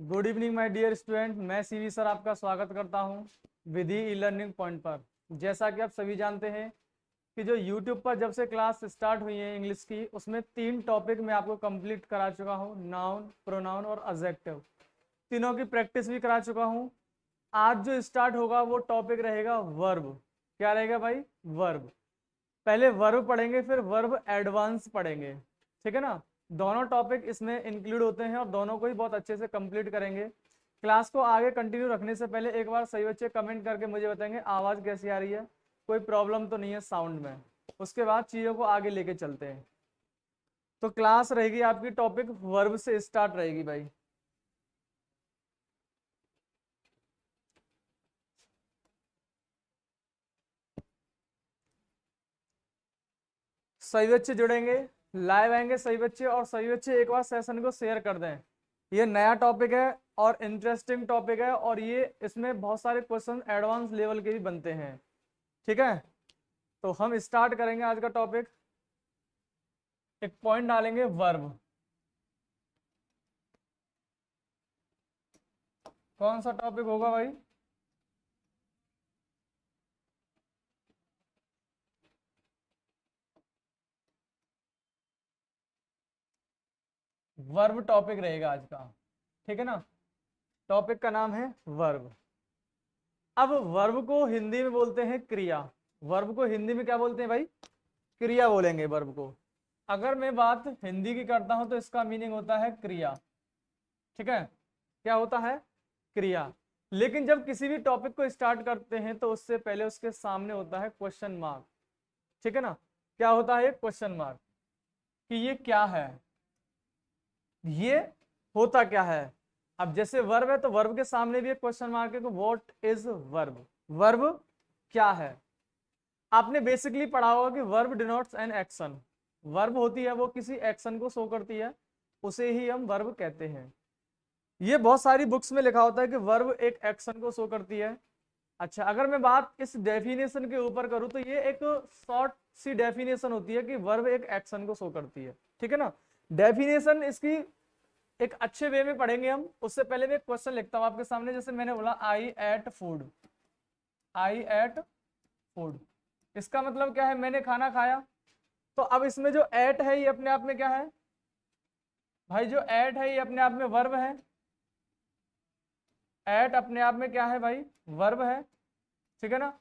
Good evening my dear student, मैं CV sir आपका स्वागत करता हूं विधि ई लर्निंग पॉइंट पर। जैसा कि आप सभी जानते हैं कि जो यूट्यूब पर जब से क्लास स्टार्ट हुई है इंग्लिश की, उसमें 3 टॉपिक मैं आपको कंप्लीट करा चुका हूं, नाउन, प्रोनाउन और एडजेक्टिव। तीनों की प्रैक्टिस भी करा चुका हूं। आज जो स्टार्ट होगा वो टॉपिक रहेगा वर्ब। क्या रहेगा भाई? वर्ब। पहले वर्ब पढ़ेंगे, फिर वर्ब एडवांस पढ़ेंगे, ठीक है ना। दोनों टॉपिक इसमें इंक्लूड होते हैं और दोनों को ही बहुत अच्छे से कंप्लीट करेंगे। क्लास को आगे कंटिन्यू रखने से पहले एक बार सही बच्चे कमेंट करके मुझे बताएंगे आवाज़ कैसी आ रही है, कोई प्रॉब्लम तो नहीं है साउंड में। उसके बाद चीज़ों को आगे लेके चलते हैं। तो क्लास रहेगी आपकी टॉपिक वर्ब से स्टार्ट रहेगी भाई। सही बच्चे जुड़ेंगे, लाइव आएंगे सही बच्चे, और सही बच्चे एक बार सेशन को शेयर कर दें। ये नया टॉपिक है और इंटरेस्टिंग टॉपिक है, और ये इसमें बहुत सारे क्वेश्चन एडवांस लेवल के भी बनते हैं, ठीक है। तो हम स्टार्ट करेंगे आज का टॉपिक। एक पॉइंट डालेंगे वर्ब। कौन सा टॉपिक होगा भाई? वर्ब टॉपिक रहेगा आज का, ठीक है ना। टॉपिक का नाम है वर्ब। अब वर्ब को हिंदी में बोलते हैं क्रिया। वर्ब को हिंदी में क्या बोलते हैं भाई? क्रिया बोलेंगे वर्ब को। अगर मैं बात हिंदी की करता हूं तो इसका मीनिंग होता है क्रिया, ठीक है। क्या होता है? क्रिया। लेकिन जब किसी भी टॉपिक को स्टार्ट करते हैं तो उससे पहले उसके सामने होता है क्वेश्चन मार्क, ठीक है ना। क्या होता है? क्वेश्चन मार्क, कि ये क्या है, ये होता क्या है। अब जैसे वर्ब है तो वर्ब के सामने भी एक क्वेश्चन मार्क है कि व्हाट इज वर्ब। वर्ब क्या है? आपने बेसिकली पढ़ा होगा कि verb denotes an action. Verb होती है वो किसी एक्शन को शो करती है, उसे ही हम वर्ब कहते हैं। ये बहुत सारी बुक्स में लिखा होता है कि वर्ब एक एक्शन को शो करती है। अच्छा, अगर मैं बात इस डेफिनेशन के ऊपर करूं तो ये एक शॉर्ट सी डेफिनेशन होती है कि वर्ब एक एक्शन को शो करती है, ठीक है ना। डेफिनेशन इसकी एक अच्छे वे में पढ़ेंगे हम। उससे पहले मैं एक क्वेश्चन लिखता हूं आपके सामने। जैसे मैंने बोला आई एट फूड, आई एट फूड, इसका मतलब क्या है? मैंने खाना खाया। तो अब इसमें जो एट है ये अपने आप में क्या है भाई? जो एट है ये अपने आप में वर्ब है। एट अपने आप में क्या है भाई? वर्ब है, ठीक है ना।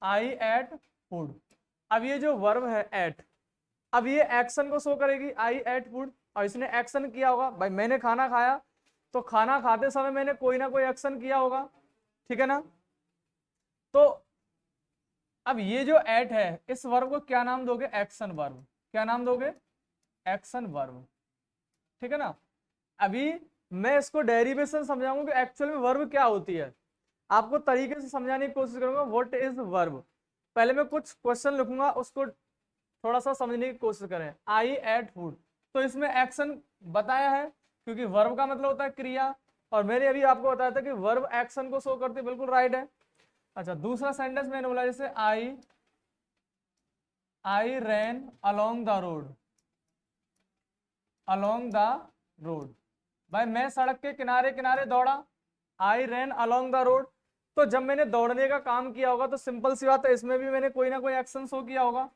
आई एट फूड। अब ये जो वर्ब है एट, अब ये एक्शन को शो करेगी, आई एट फूड। और इसने एक्शन किया होगा भाई, मैंने खाना खाया, तो खाना खाते समय मैंने कोई ना कोई एक्शन किया होगा, ठीक है ना। तो अब ये जो एट है इस वर्ब को क्या नाम दोगे? Action verb. क्या नाम दोगे? एक्शन वर्ब, ठीक है ना। अभी मैं इसको डेरिवेशन समझाऊंगा कि एक्चुअल में वर्ब क्या होती है। आपको तरीके से समझाने की कोशिश करूंगा व्हाट इज वर्ब। पहले मैं कुछ क्वेश्चन लिखूंगा, उसको थोड़ा सा समझने की कोशिश करें। आई एट फूड, तो इसमें एक्शन बताया है, क्योंकि वर्ब का मतलब होता है क्रिया, और मैंने अभी आपको बताया था कि वर्ब एक्शन को शो करती है, बिल्कुल राइट है। अच्छा, दूसरा सेंटेंस मैंने बोला जैसे I ran along the road, along the road, भाई मैं सड़क के किनारे किनारे दौड़ा। I ran along the road, तो जब मैंने दौड़ने का काम किया होगा तो सिंपल सी बात है, इसमें भी मैंने कोई ना कोई एक्शन शो किया होगा।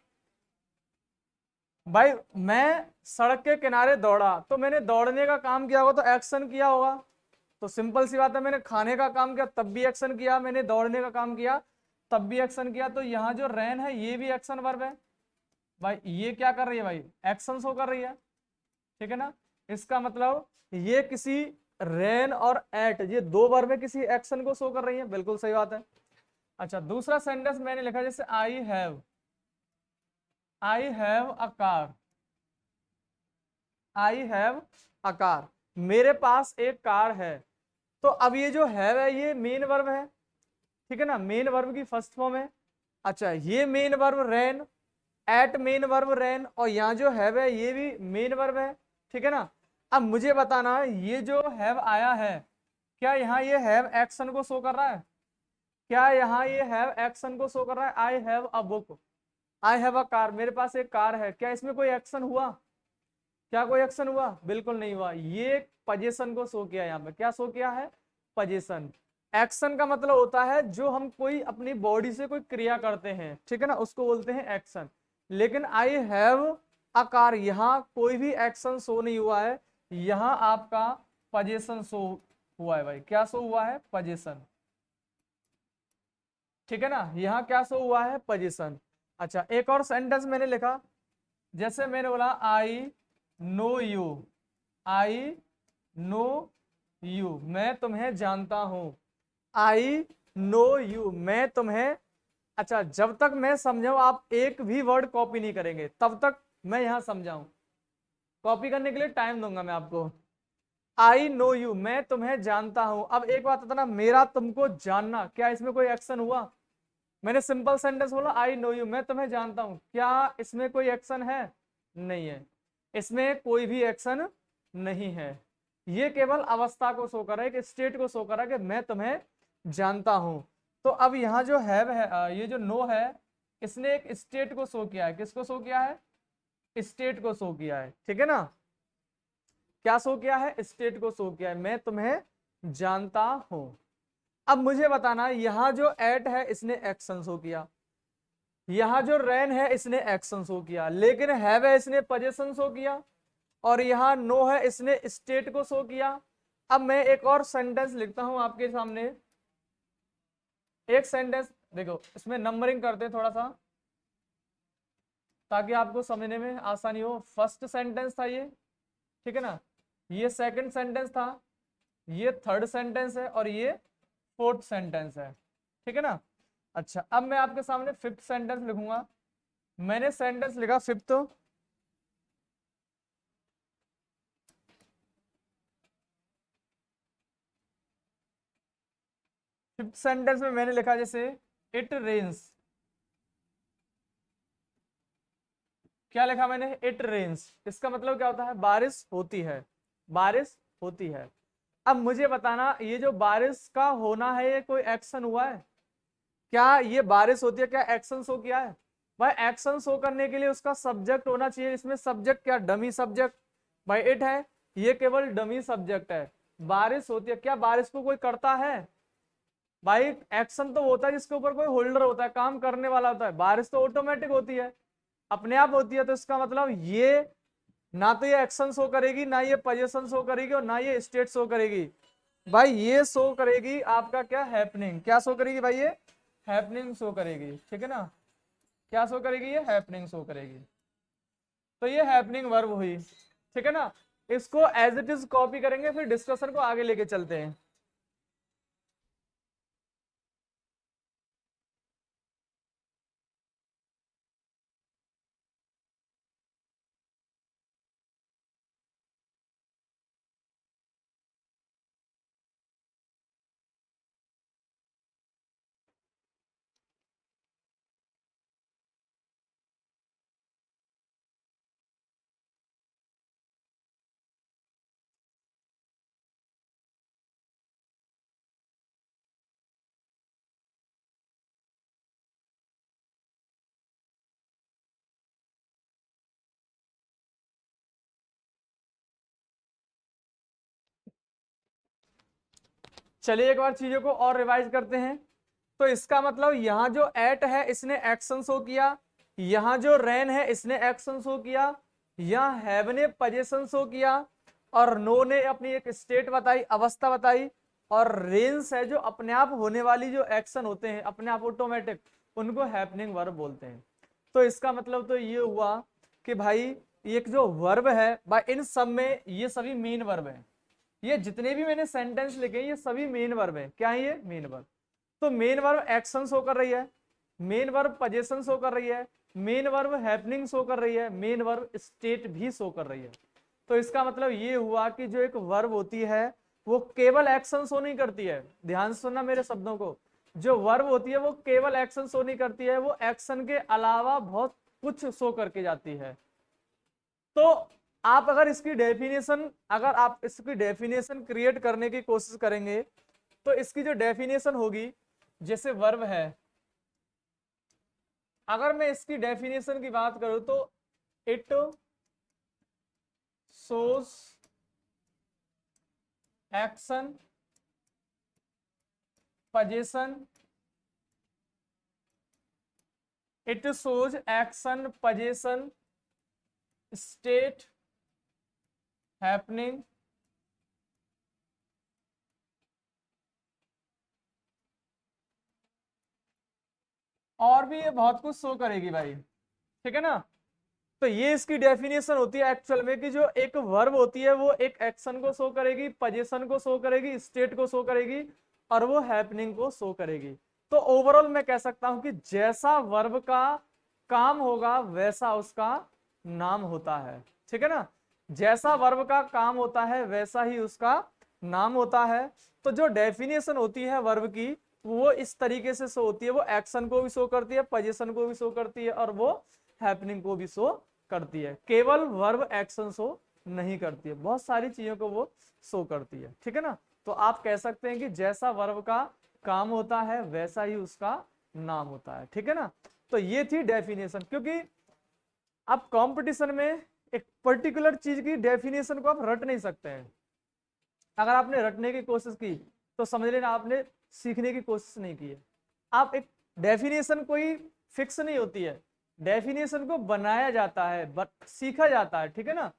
भाई मैं सड़क के किनारे दौड़ा तो मैंने दौड़ने का काम किया होगा, तो एक्शन किया होगा। तो सिंपल सी बात है, मैंने खाने का काम किया तब भी एक्शन किया, मैंने दौड़ने का काम किया तब भी एक्शन किया। तो यहाँ जो रैन है ये भी एक्शन वर्ब है भाई। ये क्या कर रही है भाई? एक्शन शो कर रही है, ठीक है ना। इसका मतलब ये किसी रेन और एट, ये दो वर्ब में किसी एक्शन को शो कर रही है, बिल्कुल सही बात है। अच्छा, दूसरा सेंटेंस मैंने लिखा जैसे I have a car, I have a car, मेरे पास एक कार है। तो अब ये जो हैव है ये मेन वर्ब है, ठीक है ना, मेन वर्ब की फर्स्ट फॉर्म है। अच्छा, ये main verb rain, at main verb rain, और यहाँ जो हैव है ये भी मेन वर्ब है, ठीक है ना। अब मुझे बताना ये जो हैव आया है, क्या यहाँ ये हैव एक्शन को शो कर रहा है? क्या यहाँ ये हैव एक्शन को शो कर रहा है? I have a book, I have a car, मेरे पास एक कार है, क्या इसमें कोई एक्शन हुआ? क्या कोई एक्शन हुआ? बिल्कुल नहीं हुआ। ये पोजीशन को शो किया, यहाँ पे क्या शो किया है? पोजीशन। एक्शन का मतलब होता है जो हम कोई अपनी बॉडी से कोई क्रिया करते हैं, ठीक है ना, उसको बोलते हैं एक्शन। लेकिन आई हैव आकार, यहाँ कोई भी एक्शन शो नहीं हुआ है, यहाँ आपका पोजीशन शो हुआ है भाई। क्या शो हुआ है? पोजीशन, ठीक है ना, यहाँ क्या शो हुआ है? पोजीशन। अच्छा, एक और सेंटेंस मैंने लिखा, जैसे मैंने बोला I know you, I know you, मैं तुम्हें जानता हूं। आई नो यू, मैं तुम्हें, अच्छा जब तक मैं समझाऊं आप एक भी वर्ड कॉपी नहीं करेंगे, तब तक मैं यहां समझाऊं। कॉपी करने के लिए टाइम दूंगा मैं आपको। आई नो यू, मैं तुम्हें जानता हूं। अब एक बात होता ना, मेरा तुमको जानना, क्या इसमें कोई एक्शन हुआ? मैंने सिंपल सेंटेंस बोला आई नो यू, मैं तुम्हें जानता हूं, क्या इसमें कोई एक्शन है? नहीं है, इसमें कोई भी एक्शन नहीं है। ये केवल अवस्था को शो कर रहा है, एक स्टेट को शो कर रहा है कि मैं तुम्हें जानता हूं। तो अब यहाँ जो हैव है, ये जो नो है, इसने एक स्टेट को शो किया है। किसको शो किया है? स्टेट को शो किया है, ठीक है ना। क्या शो किया है? स्टेट को शो किया है, मैं तुम्हें जानता हूं। अब मुझे बताना, यहां जो एट है इसने एक्शन शो किया, यहां जो रैन है इसने एक्शन शो किया, लेकिन हैव है इसने पोजीशन शो किया, और यहां नो है इसने स्टेट को शो किया। अब मैं एक और सेंटेंस लिखता हूं आपके सामने, एक सेंटेंस देखो, इसमें नंबरिंग करते हैं थोड़ा सा ताकि आपको समझने में आसानी हो। फर्स्ट सेंटेंस था ये, ठीक है ना, ये सेकंड सेंटेंस था, ये थर्ड सेंटेंस है, और ये फोर्थ सेंटेंस है, ठीक है ना। अच्छा, अब मैं आपके सामने फिफ्थ सेंटेंस लिखूंगा। मैंने सेंटेंस लिखा फिफ्थ, फिफ्थ सेंटेंस में मैंने लिखा जैसे इट रेन्स। क्या लिखा मैंने? It rains. इसका मतलब क्या होता है? बारिश होती है, बारिश होती है। अब मुझे बताना, ये जो बारिश का होना है, ये कोई एक्शन हुआ है? क्या ये बारिश होती है, क्या एक्शन शो किया है? भाई एक्शन शो करने के लिए उसका सब्जेक्ट होना चाहिए। इसमें सब्जेक्ट क्या? Dummy subject. भाई इट है, ये केवल डमी सब्जेक्ट है। बारिश होती है, क्या बारिश को कोई करता है? भाई एक्शन तो होता है जिसके ऊपर कोई होल्डर होता है, काम करने वाला होता है। बारिश तो ऑटोमेटिक होती है, अपने आप होती है। तो इसका मतलब ये ना तो ये एक्शन शो करेगी, ना ये पोजीशन शो करेगी, और ना ये स्टेट शो करेगी। भाई ये शो करेगी आपका क्या? हैपनिंग। क्या शो करेगी भाई? ये हैपनिंग शो करेगी, ठीक है ना। क्या शो करेगी? ये हैपनिंग शो करेगी। तो ये हैपनिंग वर्ब हुई, ठीक है ना। इसको एज इट इज कॉपी करेंगे, फिर डिस्कशन को आगे लेके चलते हैं। चलिए एक बार चीजों को और रिवाइज करते हैं। तो इसका मतलब यहाँ जो एट है इसने एक्शन शो किया, यहाँ जो रैन है इसने एक्शन शो किया, यहाँ हैव ने पोजीशन शो किया, और नो ने अपनी एक स्टेट बताई, अवस्था बताई, और रेंस है जो अपने आप होने वाली जो एक्शन होते हैं अपने आप ऑटोमेटिक, उनको हैपनिंग वर्ब बोलते हैं। तो इसका मतलब तो ये हुआ कि भाई एक जो वर्ब है, भाई इन सब में ये सभी मेन वर्ब है। ये जितने भी मैंने सेंटेंस लिखे ये सभी मेन वर्ब है। क्या है ये? Main verb. तो मेन वर्ब एक्शन शो कर रही है, मेन वर्ब पोजीशन शो कर रही है, मेन वर्ब हैपनिंग शो कर रही है, मेन वर्ब स्टेट भी शो कर रही है। तो इसका मतलब ये हुआ कि जो एक वर्ब होती है वो केवल एक्शन शो नहीं करती है। ध्यान से सुनना मेरे शब्दों को, जो वर्ब होती है वो केवल एक्शन शो नहीं करती है, वो एक्शन के अलावा बहुत कुछ शो करके जाती है। तो आप अगर इसकी डेफिनेशन, अगर आप इसकी डेफिनेशन क्रिएट करने की कोशिश करेंगे, तो इसकी जो डेफिनेशन होगी, जैसे वर्ब है, अगर मैं इसकी डेफिनेशन की बात करूं तो it shows action, possession, it shows action, possession, state, happening, और भी ये बहुत कुछ शो करेगी भाई, ठीक है ना। तो ये इसकी डेफिनेशन होती है एक्चुअल में कि जो एक वर्ब होती है वो एक एक्शन को शो करेगी, पोजीशन को शो करेगी, स्टेट को शो करेगी और वो हैपनिंग को शो करेगी। तो ओवरऑल मैं कह सकता हूं कि जैसा वर्ब का काम होगा वैसा उसका नाम होता है, ठीक है ना। जैसा वर्ब का काम होता है वैसा ही उसका नाम होता है। तो जो डेफिनेशन होती है वर्ब की वो इस तरीके से शो होती है, वो एक्शन को भी शो करती है, पोजीशन को भी शो करती है और वो हैपनिंग को भी शो करती है। केवल वर्ब एक्शन शो नहीं करती है, बहुत सारी चीजों को वो शो करती है, ठीक है ना। तो आप कह सकते हैं कि जैसा वर्ब का काम होता है वैसा ही उसका नाम होता है, ठीक है ना। तो ये थी डेफिनेशन, क्योंकि आप कंपटीशन में एक पर्टिकुलर चीज की डेफिनेशन को आप रट नहीं सकते हैं। अगर आपने रटने की कोशिश की तो समझ लेना आपने सीखने की कोशिश नहीं की है। आप एक डेफिनेशन कोई फिक्स नहीं होती है, डेफिनेशन को बनाया जाता है, सीखा जाता है, ठीक है ना।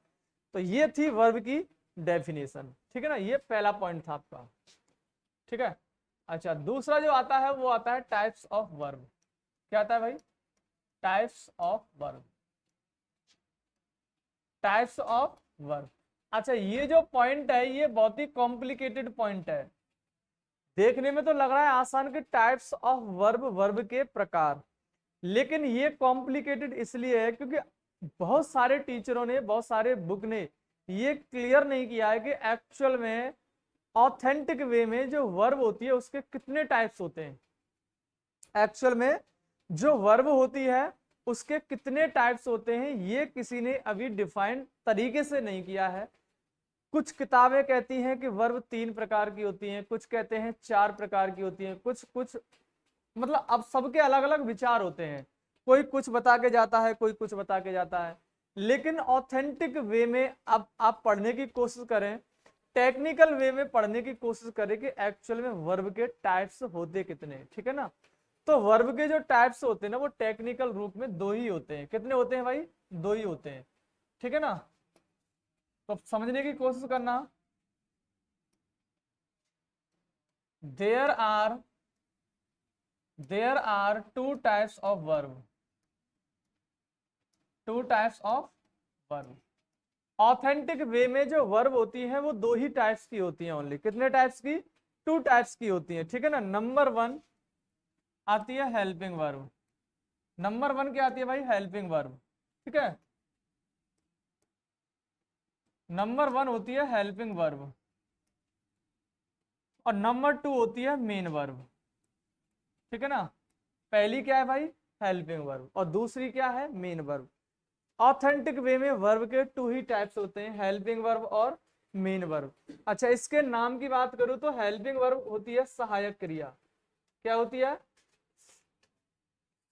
तो ये थी वर्ब की डेफिनेशन, ठीक है ना। ये पहला पॉइंट था आपका, ठीक है। अच्छा, दूसरा जो आता है वो आता है टाइप्स ऑफ वर्ब। क्या आता है भाई? Types of verb, types of verb. अच्छा, ये जो पॉइंट है ये बहुत ही कॉम्प्लिकेटेड पॉइंट है। देखने में तो लग रहा है आसान कि टाइप्स ऑफ वर्ब, वर्ब के प्रकार, लेकिन ये कॉम्प्लिकेटेड इसलिए है क्योंकि बहुत सारे टीचरों ने, बहुत सारे बुक ने ये क्लियर नहीं किया है कि एक्चुअल में ऑथेंटिक वे में जो वर्ब होती है उसके कितने टाइप्स होते हैं। एक्चुअल में जो वर्ब होती है उसके कितने टाइप्स होते हैं ये किसी ने अभी डिफाइन तरीके से नहीं किया है। कुछ किताबें कहती हैं कि वर्ब 3 प्रकार की होती हैं, कुछ कहते हैं 4 प्रकार की होती हैं, कुछ कुछ मतलब अब सबके अलग अलग विचार होते हैं। कोई कुछ बता के जाता है, कोई कुछ बता के जाता है। लेकिन ऑथेंटिक वे में अब आप पढ़ने की कोशिश करें, टेक्निकल वे में पढ़ने की कोशिश करें कि एक्चुअल में वर्ब के टाइप्स होते कितने, ठीक है ना। तो वर्ब के जो टाइप्स होते हैं ना वो टेक्निकल रूप में 2 ही होते हैं। कितने होते हैं भाई? 2 ही होते हैं, ठीक है ना। तो समझने की कोशिश करना। There are two types of verb, two types of verb. Authentic way में जो वर्ब होती है वो 2 ही टाइप्स की होती हैं ओनली। कितने टाइप्स की? 2 टाइप्स की होती है, ठीक है ना। नंबर 1 आती है हेल्पिंग वर्ब। नंबर 1 क्या आती है भाई? हेल्पिंग वर्ब, ठीक है। नंबर 1 होती है हेल्पिंग वर्ब और नंबर 2 होती है मेन वर्ब, ठीक है ना। पहली क्या है भाई? हेल्पिंग वर्ब और दूसरी क्या है? Main verb. ऑथेंटिक वे में वर्ब के 2 ही टाइप्स होते हैं, हेल्पिंग वर्ब और मेन वर्ब। अच्छा, इसके नाम की बात करूं तो हेल्पिंग वर्ब होती है सहायक क्रिया। क्या होती है?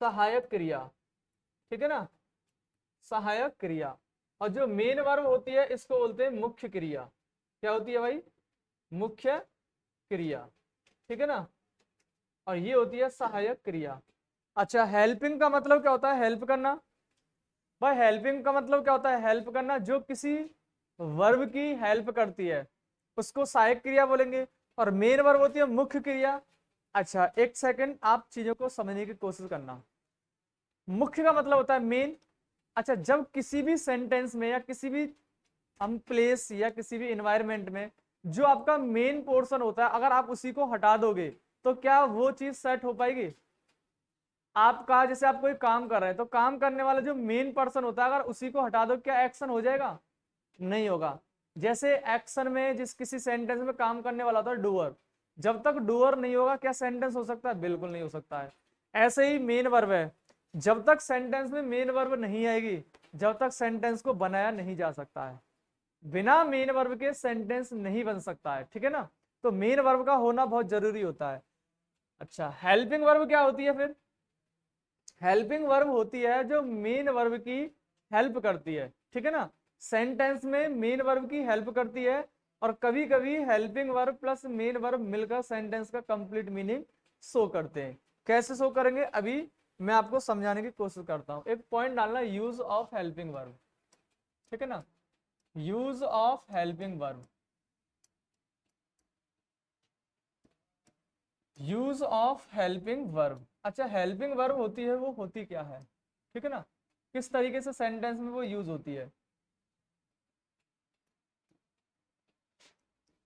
सहायक क्रिया, ठीक है ना, सहायक क्रिया। और जो मेन वर्ब होती है इसको बोलते हैं मुख्य क्रिया। क्या होती है भाई? मुख्य क्रिया, ठीक है ना। और ये होती है सहायक क्रिया। अच्छा, हेल्पिंग का मतलब क्या होता है? हेल्प करना। भाई हेल्पिंग का मतलब क्या होता है? हेल्प करना। जो किसी वर्ब की हेल्प करती है उसको सहायक क्रिया बोलेंगे। और मेन वर्ब होती है मुख्य क्रिया। अच्छा, एक सेकंड, आप चीजों को समझने की कोशिश करना। मुख्य का मतलब होता है मेन। अच्छा, जब किसी भी सेंटेंस में या किसी भी हम प्लेस या किसी भी इन्वायरमेंट में जो आपका मेन पोर्शन होता है अगर आप उसी को हटा दोगे तो क्या वो चीज सेट हो पाएगी? आपका जैसे आप कोई काम कर रहे हैं तो काम करने वाला जो मेन पर्सन होता है अगर उसी को हटा दो क्या एक्शन हो जाएगा? नहीं होगा। जैसे एक्शन में जिस किसी सेंटेंस में काम करने वाला होता है डूअर, जब तक डूअर नहीं होगा क्या सेंटेंस हो सकता है? बिल्कुल नहीं हो सकता है। ऐसे ही मेन वर्ब है, जब तक सेंटेंस में मेन वर्ब नहीं आएगी जब तक सेंटेंस को बनाया नहीं जा सकता है। बिना मेन वर्ब के सेंटेंस नहीं बन सकता है, ठीक है ना। तो मेन वर्ब का होना बहुत जरूरी होता है। अच्छा, हेल्पिंग वर्ब क्या होती है फिर? हेल्पिंग वर्ब होती है जो मेन वर्ब की हेल्प करती है, ठीक है ना। सेंटेंस में मेन वर्ब की हेल्प करती है, और कभी कभी helping verb plus main verb मिलकर सेंटेंस का कंप्लीट मीनिंग शो करते हैं। कैसे शो करेंगे अभी मैं आपको समझाने की कोशिश करता हूं। एक पॉइंट डालना, यूज ऑफ हेल्पिंग वर्ब, ठीक है ना, use of helping verb, use of helping verb. अच्छा, हेल्पिंग वर्ब होती है, वो होती क्या है, ठीक है ना, किस तरीके से सेंटेंस में वो यूज होती है।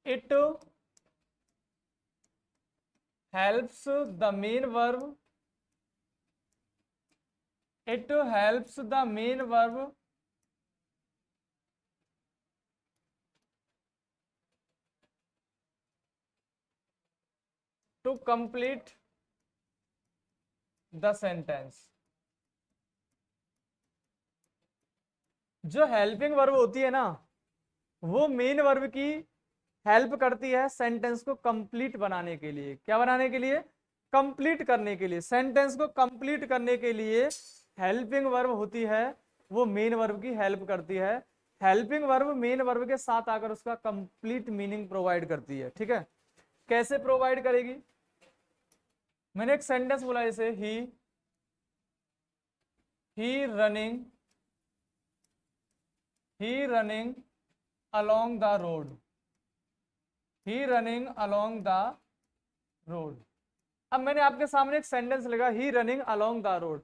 It helps the main verb, it helps the main verb to complete the sentence. जो हेल्पिंग वर्ब होती है ना, वो मेन वर्ब की हेल्प करती है सेंटेंस को कंप्लीट बनाने के लिए। क्या बनाने के लिए, कंप्लीट करने के लिए, सेंटेंस को कंप्लीट करने के लिए हेल्पिंग वर्ब होती है, वो मेन वर्ब की हेल्प करती है। हेल्पिंग वर्ब मेन वर्ब के साथ आकर उसका कंप्लीट मीनिंग प्रोवाइड करती है, ठीक है। कैसे प्रोवाइड करेगी, मैंने एक सेंटेंस बोला जैसे he running, he running along the road, he running along the road। अब मैंने आपके सामने एक सेंटेंस लगा, ही रनिंग along the road।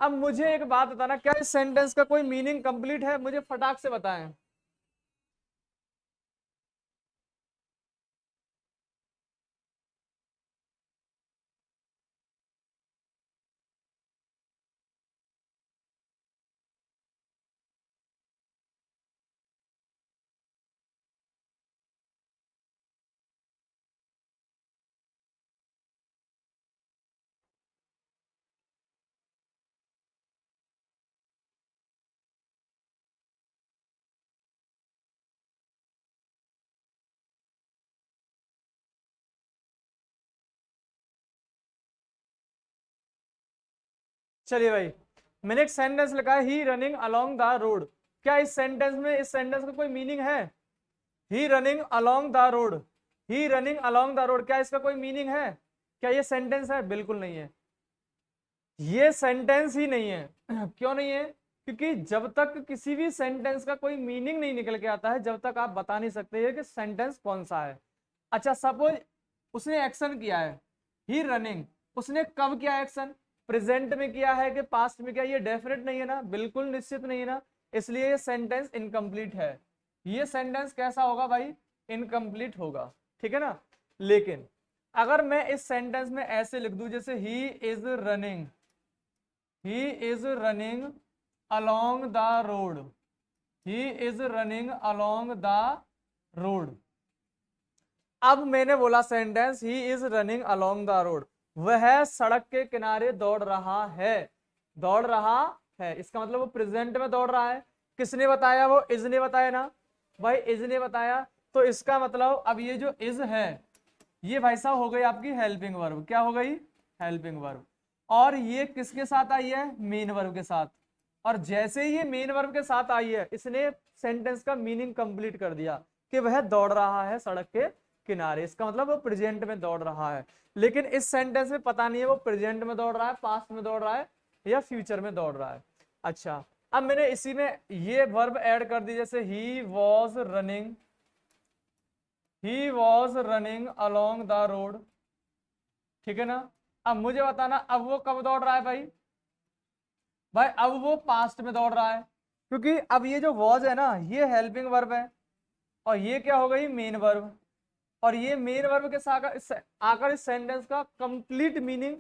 अब मुझे एक बात बताना, क्या इस सेंटेंस का कोई मीनिंग कंप्लीट है, मुझे फटाक से बताएं। चलिए भाई, मैंने एक सेंटेंस लिखा है he running along the road. क्या इस सेंटेंस में, इस सेंटेंस का कोई मीनिंग है, he running along the road, he running along the road, क्या इसका कोई मीनिंग है, क्या ये सेंटेंस है, बिल्कुल नहीं है, ये सेंटेंस ही नहीं है। क्यों नहीं है, क्योंकि जब तक किसी भी सेंटेंस का कोई मीनिंग नहीं निकल के आता है, जब तक आप बता नहीं सकते कि सेंटेंस कौन सा है। अच्छा, सपोज उसने एक्शन किया है ही रनिंग, उसने कब किया एक्शन, प्रेजेंट में किया है कि पास्ट में किया, ये डेफिनेट नहीं है ना, बिल्कुल निश्चित नहीं है ना, इसलिए ये सेंटेंस इनकम्प्लीट है। ये सेंटेंस कैसा होगा भाई, इनकम्प्लीट होगा, ठीक है ना। लेकिन अगर मैं इस सेंटेंस में ऐसे लिख दूं जैसे he is running, he is running along the road, he is running along the road. अब मैंने बोला sentence he is running along the road, वह सड़क के किनारे दौड़ रहा है, दौड़ रहा है, इसका मतलब वो प्रेजेंट में दौड़ रहा है। किसने बताया, वो इज ने बताया ना भाई, इज ने बताया। तो इसका मतलब अब ये जो इज है, ये भाई साहब हो गई आपकी हेल्पिंग वर्ब। क्या हो गई, हेल्पिंग वर्ब। और ये किसके साथ आई है, मेन वर्ब के साथ। और जैसे ही ये मेन वर्ब के साथ आई है, इसने सेंटेंस का मीनिंग कंप्लीट कर दिया कि वह दौड़ रहा है सड़क के किनारे, इसका मतलब वो प्रेजेंट में दौड़ रहा है। लेकिन इस सेंटेंस में पता नहीं है वो प्रेजेंट में दौड़ रहा है, पास्ट में दौड़ रहा है, या फ्यूचर में दौड़ रहा है। अच्छा, अब मैंने इसी में ये वर्ब ऐड कर दी, जैसे he was running, he was running along the road, ठीक है ना। अब मुझे बताना, अब वो कब दौड़ रहा है भाई, भाई अब वो पास्ट में दौड़ रहा है, क्योंकि अब ये जो वॉज है ना, ये हेल्पिंग वर्ब है, और ये क्या हो गई, मेन वर्ब। और ये मेन वर्ब के साथ आकर इस सेंटेंस का कंप्लीट मीनिंग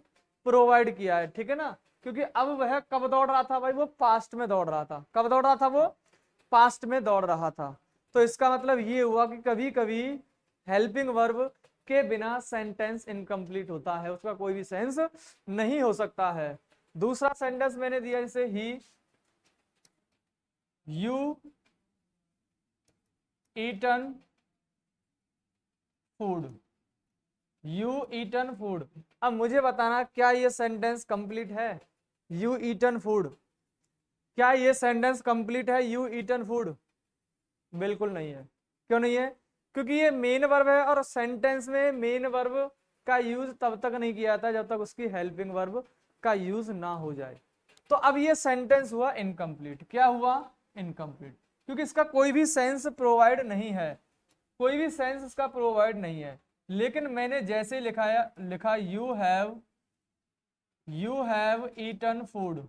प्रोवाइड किया है, ठीक है ना। क्योंकि अब वह कब दौड़ रहा था भाई, वो पास्ट में दौड़ रहा था। कब दौड़ रहा था, वो पास्ट में दौड़ रहा था। तो इसका मतलब ये हुआ कि कभी कभी हेल्पिंग वर्ब के बिना सेंटेंस इनकम्प्लीट होता है, उसका कोई भी सेंस नहीं हो सकता है। दूसरा सेंटेंस मैंने दिया जैसे ही you eaten food, you eaten food. अब मुझे बताना, क्या ये सेंटेंस कंप्लीट है, यू ईटन फूड, क्या ये सेंटेंस कंप्लीट है? You eaten food? बिल्कुल नहीं है। क्यों नहीं है? क्योंकि ये मेन वर्ब है और सेंटेंस में मेन वर्ब का यूज तब तक नहीं किया जाता जब तक उसकी हेल्पिंग वर्ब का यूज ना हो जाए। तो अब ये सेंटेंस हुआ इनकम्प्लीट। क्या हुआ? इनकम्प्लीट, क्योंकि इसका कोई भी सेंस प्रोवाइड नहीं है, कोई भी सेंस इसका प्रोवाइड नहीं है। लेकिन मैंने जैसे लिखा you have eaten food,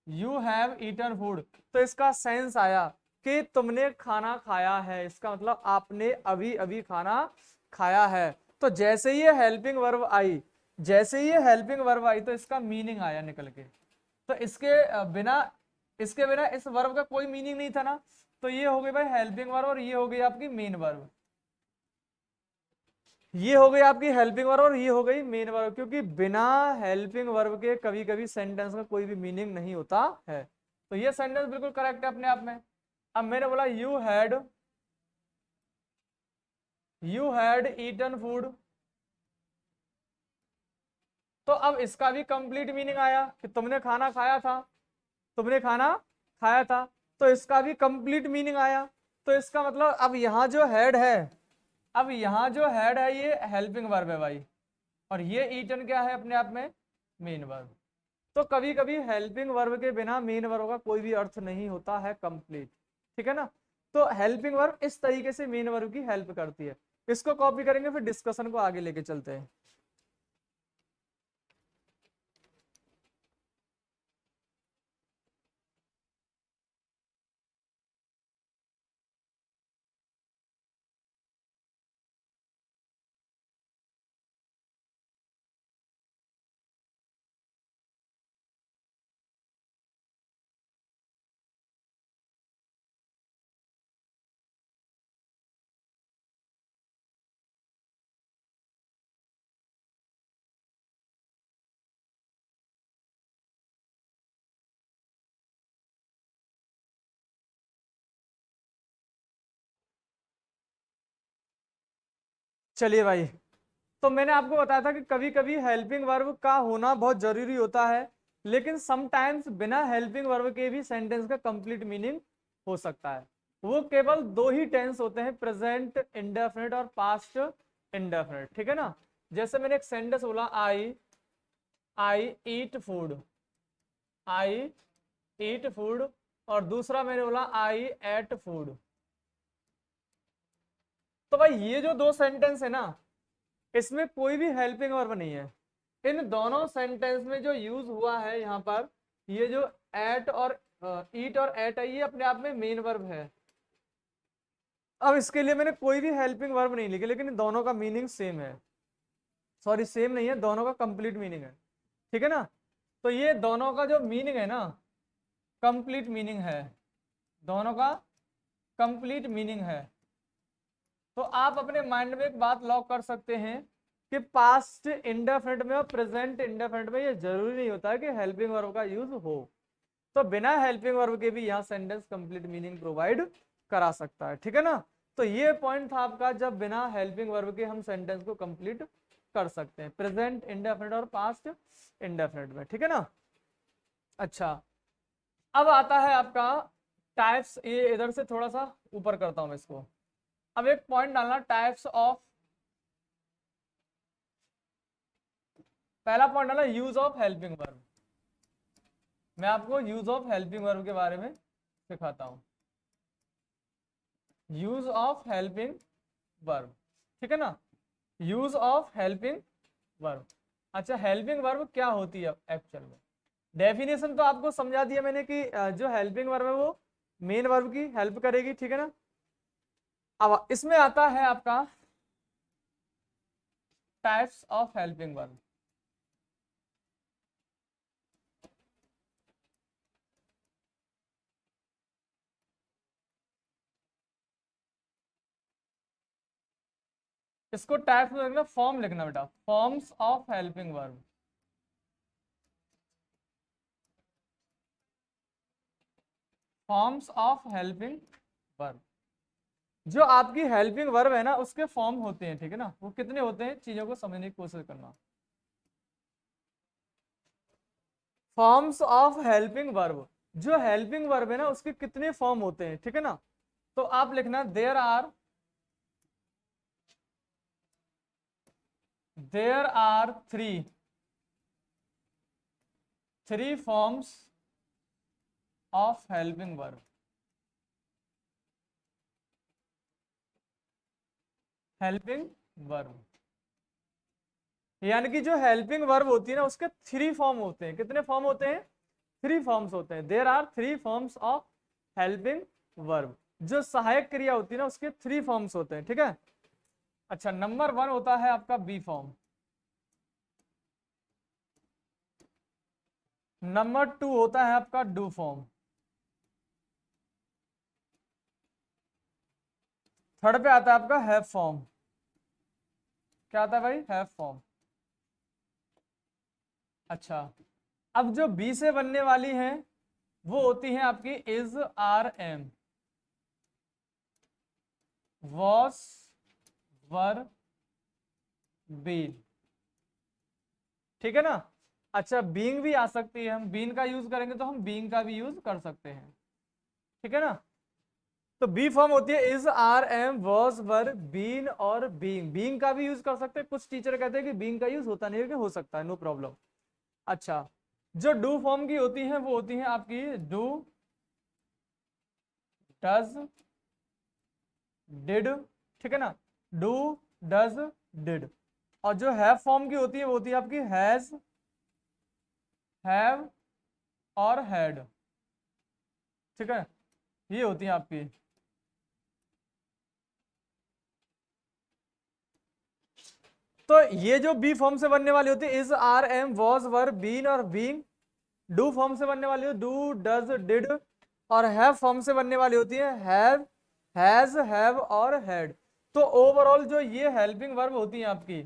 you have eaten food, तो इसका सेंस आया कि तुमने खाना खाया है, इसका मतलब आपने अभी अभी खाना खाया है। तो जैसे ये हेल्पिंग वर्ब आई, जैसे ये हेल्पिंग वर्ब आई तो इसका मीनिंग आया निकल के। तो इसके बिना इस वर्ब का कोई मीनिंग नहीं था ना। तो ये हो गई भाई हेल्पिंग वर्ब और ये हो गई आपकी मेन वर्ब, ये हो गई आपकी हेल्पिंग वर्ब और ये हो गई मेन वर्ब। क्योंकि बिना हेल्पिंग वर्ब के कभी कभी सेंटेंस का कोई भी मीनिंग नहीं होता है। तो ये सेंटेंस बिल्कुल करेक्ट है अपने आप में। अब मैंने बोला यू हैड ईटन फूड, तो अब इसका भी कंप्लीट मीनिंग आया कि तुमने खाना खाया था, तुमने खाना खाया था। तो इसका भी कंप्लीट मीनिंग आया। तो इसका मतलब अब यहाँ जो हेड है, अब यहाँ जो हेड है ये हेल्पिंग वर्ब है भाई, और ये ईटन क्या है अपने आप में? Main verb. तो कभी कभी हेल्पिंग वर्ब के बिना मेन वर्ब का कोई भी अर्थ नहीं होता है कंप्लीट, ठीक है ना। तो हेल्पिंग वर्ब इस तरीके से मेन वर्ब की हेल्प करती है। इसको कॉपी करेंगे, फिर डिस्कशन को आगे लेके चलते हैं। चलिए भाई, तो मैंने आपको बताया था कि कभी कभी हेल्पिंग वर्ब का होना बहुत जरूरी होता है, लेकिन समटाइम्स बिना हेल्पिंग वर्ब के भी सेंटेंस का कंप्लीट मीनिंग हो सकता है। वो केवल दो ही टेंस होते हैं, प्रेजेंट इंडेफिनिट और पास्ट इंडेफिनिट, ठीक है ना। जैसे मैंने एक सेंटेंस बोला आई आई ईट फूड, आई ईट फूड, और दूसरा मैंने बोला आई एट फूड। तो भाई ये जो दो सेंटेंस है ना, इसमें कोई भी हेल्पिंग वर्ब नहीं है। इन दोनों सेंटेंस में जो यूज हुआ है यहाँ पर, ये जो एट और ईट और एट है, ये अपने आप में मेन वर्ब है। अब इसके लिए मैंने कोई भी हेल्पिंग वर्ब नहीं लिखी, लेकिन इन दोनों का मीनिंग सेम है। सॉरी, सेम नहीं है, दोनों का कंप्लीट मीनिंग है, ठीक है ना। तो ये दोनों का जो मीनिंग है ना, कंप्लीट मीनिंग है, दोनों का कंप्लीट मीनिंग है। तो आप अपने माइंड में एक बात लॉक कर सकते हैं कि पास्ट इंडेफिनिट में और प्रेजेंट इंडेफिनिट में ये जरूरी नहीं होता है कि हेल्पिंग वर्ब का यूज हो। तो बिना हेल्पिंग वर्ब के भी यहाँ सेंटेंस कंप्लीट मीनिंग प्रोवाइड करा सकता है, ठीक है ना। तो ये पॉइंट था आपका, जब बिना हेल्पिंग वर्ब के हम सेंटेंस को कंप्लीट कर सकते हैं प्रेजेंट इंडेफिनिट और पास्ट इंडेफिनिट में, ठीक है ना। अच्छा, अब आता है आपका टाइप्स। ये इधर से थोड़ा सा ऊपर करता हूं मैं इसको। अब एक पॉइंट डालना, टाइप्स ऑफ, पहला पॉइंट डालना यूज ऑफ हेल्पिंग वर्ब। मैं आपको यूज ऑफ हेल्पिंग वर्ब के बारे में सिखाता हूं। यूज ऑफ हेल्पिंग वर्ब, ठीक है ना, यूज ऑफ हेल्पिंग वर्ब। अच्छा, हेल्पिंग वर्ब क्या होती है एक्चुअल में? डेफिनेशन तो आपको समझा दिया मैंने कि जो हेल्पिंग वर्ब है वो मेन वर्ब की हेल्प करेगी, ठीक है ना। अब इसमें आता है आपका टाइप्स ऑफ हेल्पिंग वर्ब। इसको टाइप्स में लिखना, फॉर्म लिखना बेटा, forms of helping verb. Forms of helping verb, जो आपकी हेल्पिंग वर्ब है ना उसके फॉर्म होते हैं, ठीक है ना। वो कितने होते हैं, चीजों को समझने की कोशिश करना। फॉर्म्स ऑफ हेल्पिंग वर्ब, जो हेल्पिंग वर्ब है ना उसके कितने फॉर्म होते हैं, ठीक है ना। तो आप लिखना there are three forms of helping verb. Helping verb यानी कि जो हेल्पिंग वर्ब होती है ना उसके थ्री फॉर्म होते हैं। कितने फॉर्म होते हैं? थ्री फॉर्म्स होते हैं। There are three forms of helping verb. जो सहायक क्रिया होती है ना उसके थ्री फॉर्म्स होते हैं, ठीक है। अच्छा, नंबर वन होता है आपका बी फॉर्म, नंबर टू होता है आपका डू फॉर्म, थर्ड पे आता है आपका हैव फॉर्म। क्या आता है भाई? Have form. अच्छा, अब जो बी से बनने वाली हैं वो होती हैं आपकी is, are, am, was, were, been, ठीक है ना। अच्छा, बीइंग भी आ सकती है, हम बीन का यूज करेंगे तो हम बीइंग का भी यूज कर सकते हैं, ठीक है ना। तो बी फॉर्म होती है is, are, am, was, were, been और बीइंग। बीइंग का भी यूज कर सकते हैं, कुछ टीचर कहते हैं कि बीइंग का यूज होता नहीं है, कि हो सकता है, नो प्रॉब्लम। अच्छा, जो डू फॉर्म की होती हैं वो होती हैं आपकी डू, डज, डिड, ठीक है ना। Do, does, did. और जो हैव फॉर्म की होती है वो होती है आपकी हैज, हैव और हैड, ठीक है। ये होती है आपकी। तो ये जो बी फॉर्म से बनने वाली होती है is, are, am, was, were, been और बीइंग। डू फॉर्म से बनने वाली हो डू, डज, डिड। और हैव फॉर्म से बनने वाली होती है हैव, हैज, हैव और हैड। तो ओवरऑल जो ये हेल्पिंग वर्ब होती है आपकी,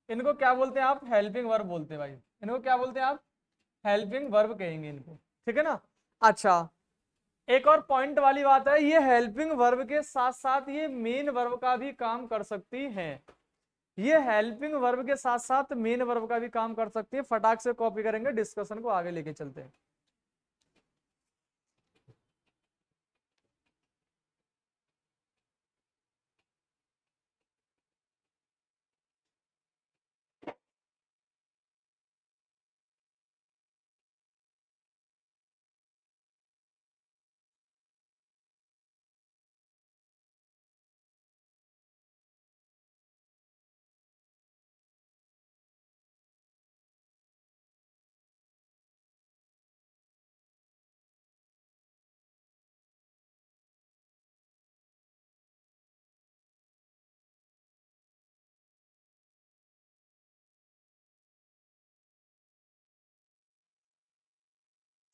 इनको क्या बोलते हैं आप? हेल्पिंग वर्ब बोलते हैं भाई। इनको क्या बोलते हैं आप? हेल्पिंग वर्ब कहेंगे इनको, ठीक है ना। अच्छा, एक और पॉइंट वाली बात है, ये हेल्पिंग वर्ब के साथ साथ ये मेन वर्ब का भी काम कर सकती है। ये हेल्पिंग वर्ब के साथ साथ मेन वर्ब का भी काम कर सकती है। फटाक से कॉपी करेंगे, डिस्कशन को आगे लेके चलते हैं।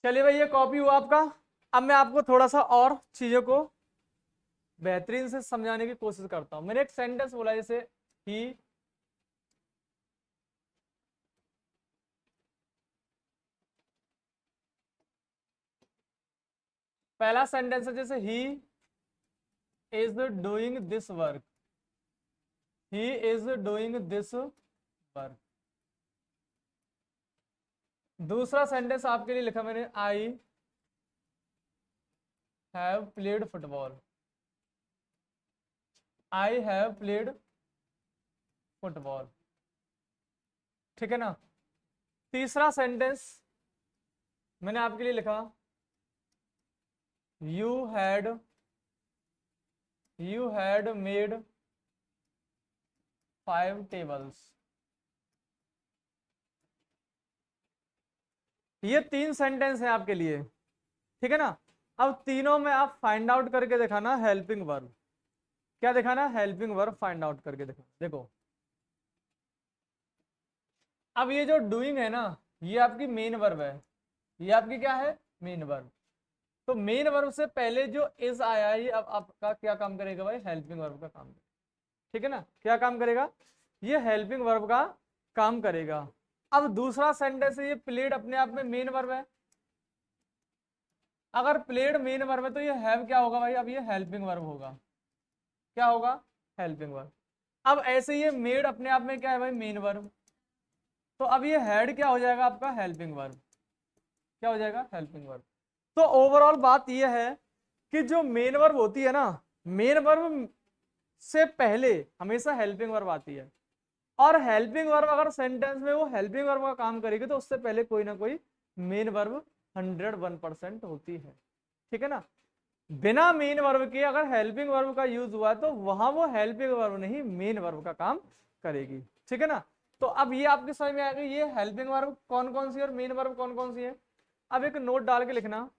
चलिए भाई, ये कॉपी हुआ आपका। अब मैं आपको थोड़ा सा और चीजों को बेहतरीन से समझाने की कोशिश करता हूं। मैंने एक सेंटेंस बोला जैसे ही, पहला सेंटेंस है जैसे he is doing this work, he is doing this work. दूसरा सेंटेंस आपके लिए लिखा मैंने, I have played football, I have played football, ठीक है ना। तीसरा सेंटेंस मैंने आपके लिए लिखा, you had, you had made 5 tables. ये तीन सेंटेंस है आपके लिए, ठीक है ना। अब तीनों में आप फाइंड आउट करके दिखाना हेल्पिंग वर्ब। क्या दिखाना? हेल्पिंग वर्ब फाइंड आउट करके दिखाना। देखो, अब ये जो डूइंग है ना, ये आपकी मेन वर्ब है। ये आपकी क्या है? Main verb. तो मेन वर्ब से पहले जो इज आया है, ये अब आपका क्या काम करेगा भाई? हेल्पिंग वर्ब का काम करेगा, ठीक है ना। क्या काम करेगा? ये हेल्पिंग वर्ब का काम करेगा। अब दूसरा सेंटेंस है, ये प्लेड अपने आप में मेन वर्ब है। अगर प्लेड मेन वर्ब है तो ये हैव क्या होगा भाई? अब ये हेल्पिंग वर्ब होगा। क्या होगा? Helping verb. अब ऐसे ये मेड अपने आप में क्या है भाई? Main verb. तो अब ये हेड क्या हो जाएगा आपका? Helping verb. क्या हो जाएगा, हेल्पिंग वर्ब। तो ओवरऑल बात यह है कि जो मेन वर्ब होती है ना, मेन वर्ब से पहले हमेशा हेल्पिंग वर्ब आती है, और हेल्पिंग वर्ब अगर सेंटेंस में वो हेल्पिंग वर्ब का काम करेगी तो उससे पहले कोई ना कोई मेन वर्ब 101% होती है, ठीक है ना। बिना मेन वर्ब के अगर हेल्पिंग वर्ब का यूज हुआ तो वहां वो हेल्पिंग वर्ब नहीं मेन वर्ब का काम करेगी, ठीक है ना। तो अब ये आपके समझ में आ गई ये हेल्पिंग वर्ब कौन कौन सी है और मेन वर्ब कौन कौन सी है। अब एक नोट डाल के लिखना,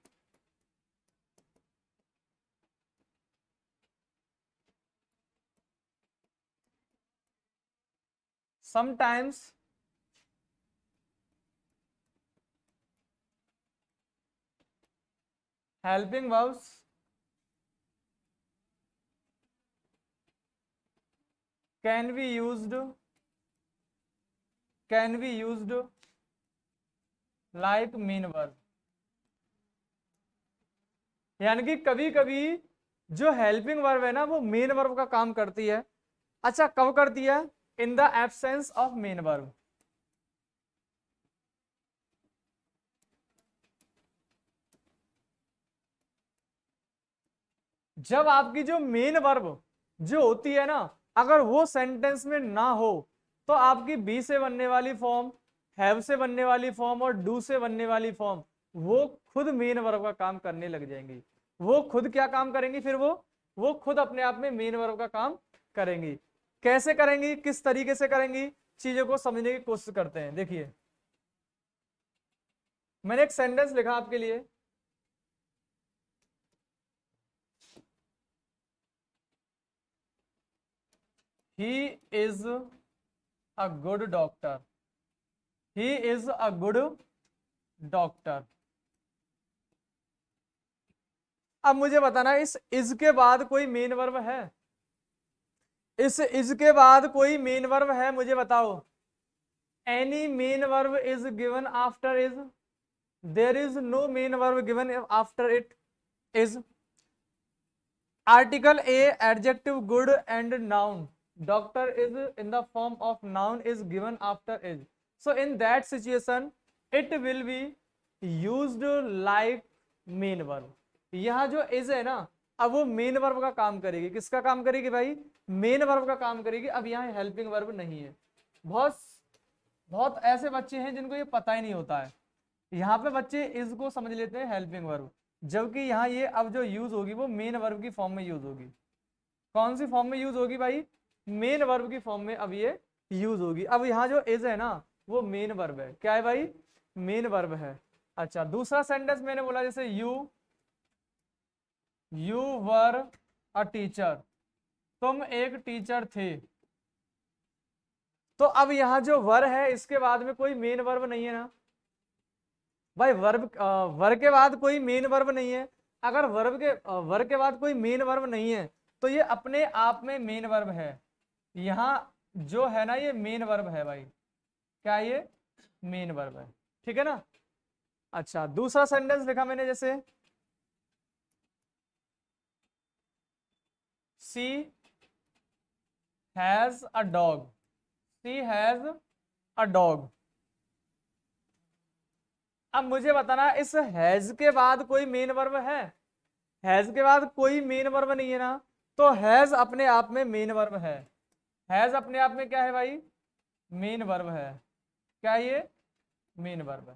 sometimes helping verbs can be used like main verb, यानी कि कभी कभी जो हेल्पिंग वर्ब है ना वो मेन वर्ब का काम करती है। अच्छा कब करती है, in the absence of main verb. जब आपकी जो मेन वर्ब जो होती है ना अगर वो सेंटेंस में ना हो तो आपकी बी से बनने वाली फॉर्म, हैव से बनने वाली फॉर्म और डू से बनने वाली फॉर्म वो खुद मेन वर्ब का काम करने लग जाएंगी। वो खुद क्या काम करेंगी फिर वो खुद अपने आप में मेन वर्ब का काम करेंगी। कैसे करेंगी, किस तरीके से करेंगी, चीजों को समझने की कोशिश करते हैं। देखिए मैंने एक सेंटेंस लिखा आपके लिए, he is a good doctor, he is a good doctor. अब मुझे बताना इस इज के बाद कोई मेन वर्ब है, इस इज के बाद कोई मेन वर्ब है, मुझे बताओ। Any main verb is given after is, there is no main verb given after it is. Article a adjective good and noun doctor is in the form of noun is given after is, so in that situation it will be used like main verb. यहाँ जो is है ना अब वो main verb का काम करेगी, किसका काम करेगी भाई, मेन वर्ब का काम करेगी। अब यहाँ हेल्पिंग वर्ब नहीं है। बहुत बहुत ऐसे बच्चे हैं जिनको ये पता ही नहीं होता है, यहाँ पे बच्चे इज को समझ लेते हैं हेल्पिंग वर्ब, जबकि यहाँ ये अब जो यूज होगी वो मेन वर्ब की फॉर्म में यूज होगी। कौन सी फॉर्म में यूज होगी भाई, मेन वर्ब की फॉर्म में अब ये यूज होगी। अब यहाँ जो इज है ना वो मेन वर्ब है, क्या है भाई, मेन वर्ब है। अच्छा दूसरा सेंटेंस मैंने बोला जैसे यू वर अ टीचर, तुम एक टीचर थे। तो अब यहाँ जो वर है इसके बाद में कोई मेन वर्ब नहीं है ना भाई, वर्ब के बाद कोई मेन वर्ब नहीं है। अगर वर्ब के बाद कोई मेन वर्ब नहीं है तो ये अपने आप में मेन वर्ब है। यहाँ जो है ना ये मेन वर्ब है भाई, क्या ये मेन वर्ब है, ठीक है ना। अच्छा दूसरा सेंटेंस लिखा मैंने जैसे she has a dog, she has a dog. अब मुझे बताना इस हैज के बाद कोई मेन वर्ब है, हैज के बाद कोई मेन वर्ब नहीं है ना, तो हैज अपने आप में मेन वर्ब है। हैज अपने आप में क्या है भाई, मेन वर्ब है। क्या ये मेन वर्ब है,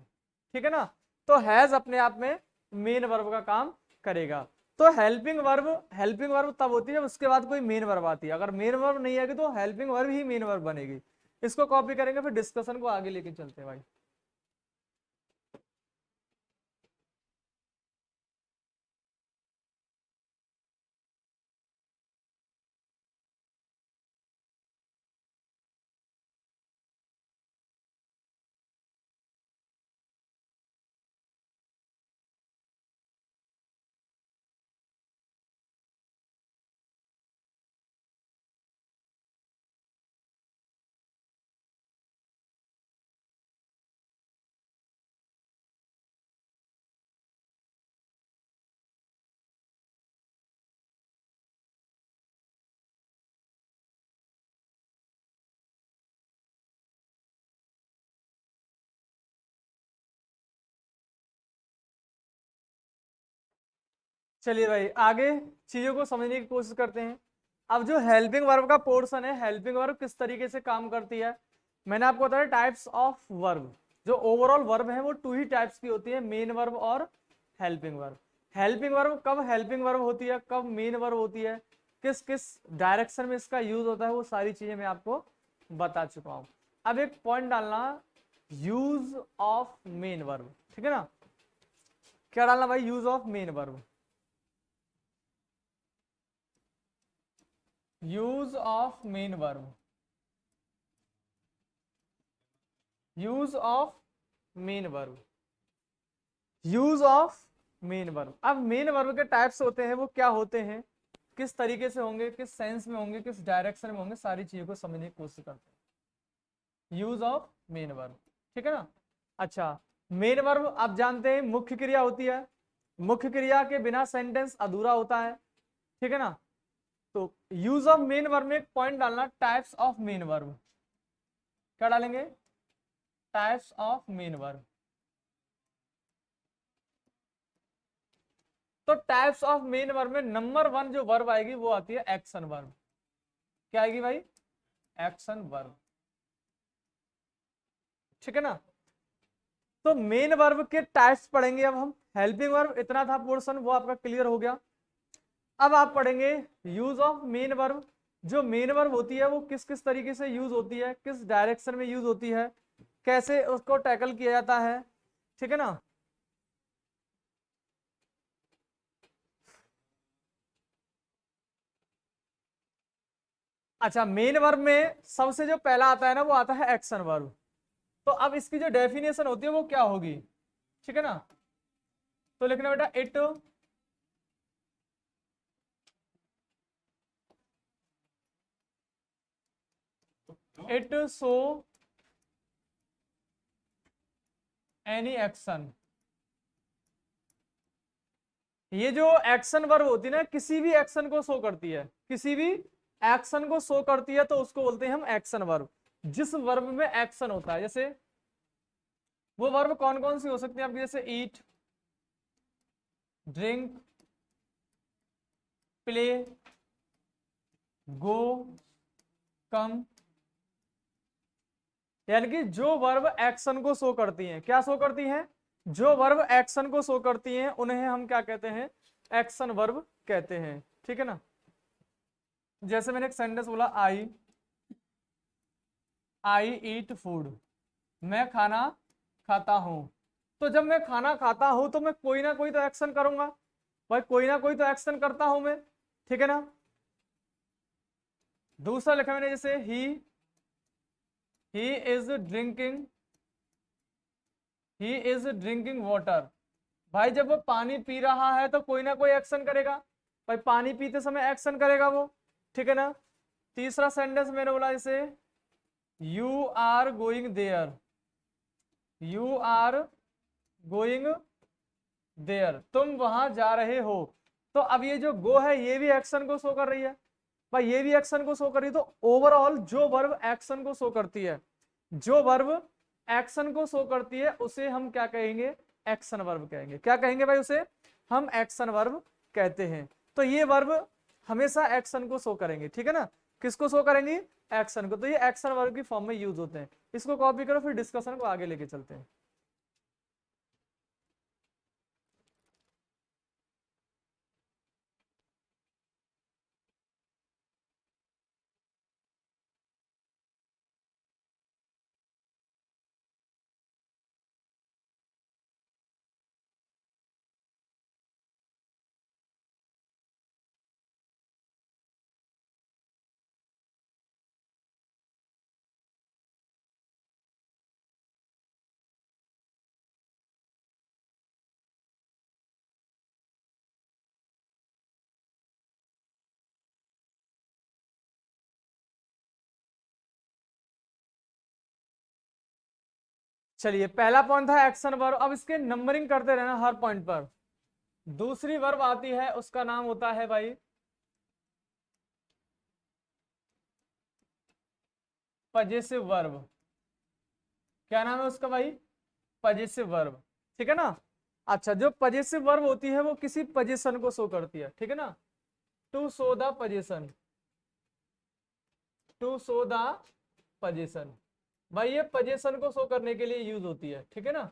ठीक है ना। तो हैज अपने आप में मेन वर्ब का काम करेगा। तो हेल्पिंग वर्ब तब होती है जब उसके बाद कोई मेन वर्ब आती है। अगर मेन वर्ब नहीं आएगी तो हेल्पिंग वर्ब ही मेन वर्ब बनेगी। इसको कॉपी करेंगे फिर डिस्कशन को आगे लेके चलते हैं भाई। चलिए भाई आगे चीजों को समझने की कोशिश करते हैं। अब जो हेल्पिंग वर्ब का पोर्शन है, हेल्पिंग वर्ब किस तरीके से काम करती है, मैंने आपको बताया टाइप्स ऑफ वर्ब। जो ओवरऑल वर्ब है वो टू ही टाइप्स की होती है, मेन वर्ब और हेल्पिंग वर्ब। हेल्पिंग वर्ब कब हेल्पिंग वर्ब होती है, कब मेन वर्ब होती है, किस किस डायरेक्शन में इसका यूज होता है, वो सारी चीजें मैं आपको बता चुका हूं। अब एक पॉइंट डालना, यूज ऑफ मेन वर्ब, ठीक है ना। क्या डालना भाई, use of main verb, use of main verb, use of main verb, use of main verb. अब मेन वर्ब के टाइप्स होते हैं, वो क्या होते हैं, किस तरीके से होंगे, किस सेंस में होंगे, किस डायरेक्शन में होंगे, सारी चीजों को समझने की कोशिश करते हैं। यूज ऑफ मेन वर्ब, ठीक है ना। अच्छा, मेन वर्ब आप जानते हैं मुख्य क्रिया होती है, मुख्य क्रिया के बिना सेंटेंस अधूरा होता है, ठीक है ना। तो यूज ऑफ मेन वर्ब में एक पॉइंट डालना, टाइप्स ऑफ मेन वर्ब। क्या डालेंगे, टाइप्स ऑफ मेन वर्ब। तो टाइप्स ऑफ मेन वर्ब में नंबर वन जो वर्ब आएगी वो आती है एक्शन वर्ब। क्या आएगी भाई, एक्शन वर्ब, ठीक है ना। तो मेन वर्ब के टाइप्स पढ़ेंगे अब हम। हेल्पिंग वर्ब इतना था पोर्शन, वो आपका क्लियर हो गया। अब आप पढ़ेंगे यूज ऑफ मेन वर्ब। जो मेन वर्ब होती है वो किस किस तरीके से यूज होती है, किस डायरेक्शन में यूज होती है, कैसे उसको टैकल किया जाता है, ठीक है ना। अच्छा, मेन वर्ब में सबसे जो पहला आता है ना, वो आता है एक्शन वर्ब। तो अब इसकी जो डेफिनेशन होती है वो क्या होगी, ठीक है ना। तो लिखना बेटा, इट शो एनी एक्शन। ये जो एक्शन वर्ब होती है ना, किसी भी एक्शन को शो करती है, किसी भी एक्शन को शो करती है, तो उसको बोलते हैं हम एक्शन वर्ब। जिस वर्ब में एक्शन होता है, जैसे वो वर्ब कौन कौन सी हो सकती है आपकी, जैसे ईट, ड्रिंक, प्ले, गो, कम। यानी कि जो वर्ब एक्शन को शो करती हैं, क्या शो करती हैं, जो वर्ब एक्शन को शो करती हैं उन्हें हम क्या कहते हैं, एक्शन वर्ब कहते हैं, ठीक है ना। जैसे मैंने एक सेंटेंस बोला, आई आई ईट फूड, मैं खाना खाता हूं। तो जब मैं खाना खाता हूं तो मैं कोई ना कोई तो एक्शन करूंगा भाई, कोई ना कोई तो एक्शन करता हूं मैं, ठीक है ना। दूसरा लिखा मैंने, जैसे he is drinking, he is drinking water. भाई जब वो पानी पी रहा है तो कोई ना कोई एक्शन करेगा भाई, पानी पीते समय एक्शन करेगा वो, ठीक है ना। तीसरा सेंटेंस मैंने बोला, जैसे you are going there, you are going there, तुम वहां जा रहे हो। तो अब ये जो गो है ये भी एक्शन को शो कर रही है भाई, ये भी एक्शन को शो कर रही है। तो ओवरऑल जो वर्ब एक्शन को शो करती है, जो वर्ब एक्शन को शो करती है उसे हम क्या कहेंगे, एक्शन वर्ब कहेंगे। क्या कहेंगे भाई, उसे हम एक्शन वर्ब कहते हैं। तो ये वर्ब हमेशा एक्शन को शो करेंगे, ठीक है ना। किसको शो करेंगी, एक्शन को। तो ये एक्शन वर्ब की फॉर्म में यूज होते हैं। इसको कॉपी करो, फिर डिस्कशन को आगे लेके चलते हैं। चलिए, पहला पॉइंट था एक्शन वर्ब। अब इसके नंबरिंग करते रहना हर पॉइंट पर। दूसरी वर्ब आती है, उसका नाम होता है भाई पजेसिव वर्ब। क्या नाम है उसका भाई, पजेसिव वर्ब, ठीक है ना। अच्छा, जो पजेसिव वर्ब होती है वो किसी पोजीशन को शो करती है, ठीक है ना, to show the position, to show the position, भाई ये पोजीशन को शो करने के लिए यूज होती है, ठीक है ना।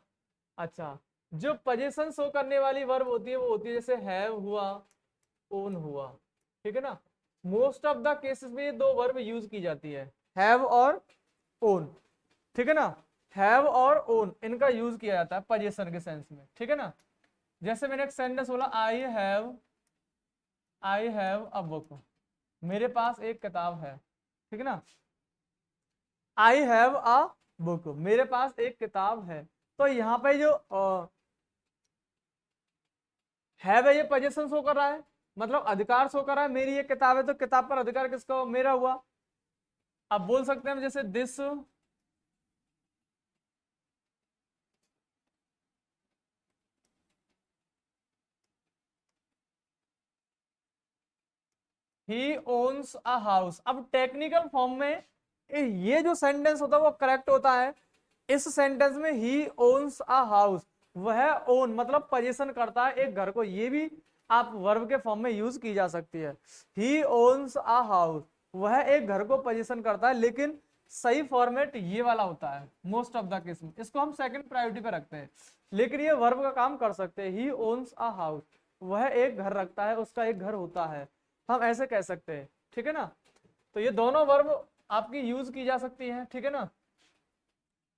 अच्छा, जो पोजीशन शो करने वाली वर्ब होती है वो होती है जैसे हैव हुआ, ओन हुआ, ठीक है ना। मोस्ट ऑफ द केसेस में ये दो वर्ब यूज की जाती है, हैव और ओन, ठीक है ना। हैव और ओन इनका यूज किया जाता है पोजीशन के सेंस में, ठीक है ना। जैसे मैंने एक सेंटेंस बोला, आई हैव अ बुक, मेरे पास एक किताब है, ठीक है ना। आई हैव अ बुक, मेरे पास एक किताब है, तो यहाँ पे जो हैव है ये पोजीशन शो कर रहा है, मतलब अधिकार शो कर रहा है, मेरी ये किताब है तो किताब पर अधिकार किसका हो, मेरा हुआ। अब बोल सकते हैं जैसे this he owns a house. अब टेक्निकल फॉर्म में ये जो सेंटेंस होता है वो करेक्ट होता है। इस सेंटेंस में ही ओन्स अ हाउस, वह ओन मतलब पोजीशन करता है एक घर को, ये भी आप वर्ब के फॉर्म में यूज की जा सकती है। ही ओन्स अ हाउस, वह एक घर को पोजीशन करता है, लेकिन सही फॉर्मेट ये वाला होता है मोस्ट ऑफ द केस में, इसको हम सेकंड प्रायोरिटी पे रखते हैं, लेकिन ये वर्ब का काम कर सकते हैं। ही ओन्स अ हाउस, वह एक घर रखता है, उसका एक घर होता है, हम ऐसे कह सकते हैं, ठीक है ना। तो ये दोनों वर्ब आपकी यूज की जा सकती हैं, ठीक है ना।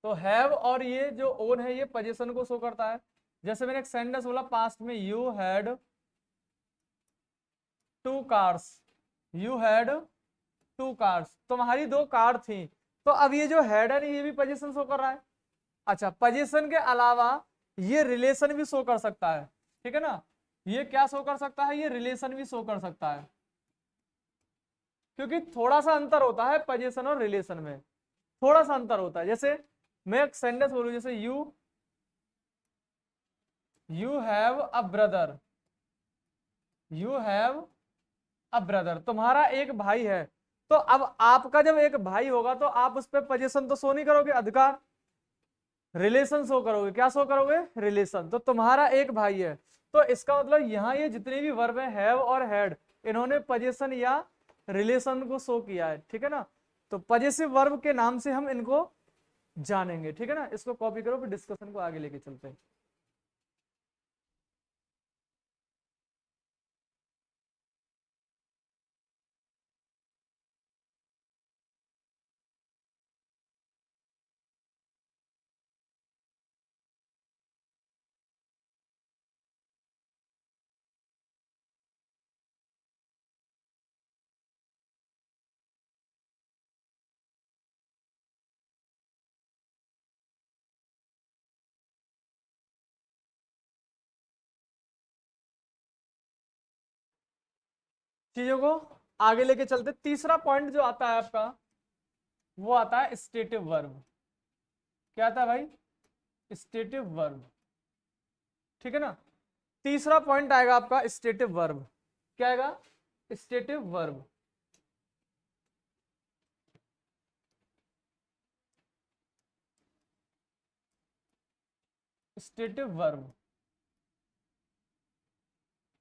तो हैव और ये जो ओन है ये पोजीशन को शो करता है। जैसे मैंने एक सेंटेंस बोला पास्ट में, you had two cars, you had two cars, तुम्हारी दो कार थी, तो अब ये जो हैड है ये भी पोजीशन शो कर रहा है। अच्छा, पोजीशन के अलावा ये रिलेशन भी शो कर सकता है, ठीक है ना। ये क्या शो कर सकता है, ये रिलेशन भी शो कर सकता है, क्योंकि थोड़ा सा अंतर होता है पोजीशन और रिलेशन में, थोड़ा सा अंतर होता है। जैसे मैं एक सेंटेंस बोलूं, जैसे you have a brother, you have a brother, तुम्हारा एक भाई है, तो अब आपका जब एक भाई होगा तो आप उस पर पोजीशन तो शो नहीं करोगे, अधिकार, रिलेशन शो करोगे, क्या शो करोगे, रिलेशन। तो तुम्हारा एक भाई है, तो इसका मतलब यहाँ ये जितने भी वर्ब है हैव और हैड, इन्होंने पोजीशन या रिलेशन को शो किया है, ठीक है ना। तो पॉजिटिव वर्ब के नाम से हम इनको जानेंगे, ठीक है ना। इसको कॉपी करो, फिर डिस्कशन को आगे लेके चलते हैं। चीजों को आगे लेके चलते, तीसरा पॉइंट जो आता है आपका वो आता है स्टेटिव वर्ब। क्या आता है भाई, स्टेटिव वर्ब, ठीक है ना। तीसरा पॉइंट आएगा आपका स्टेटिव वर्ब। क्या आएगा, स्टेटिव वर्ब। स्टेटिव वर्ब,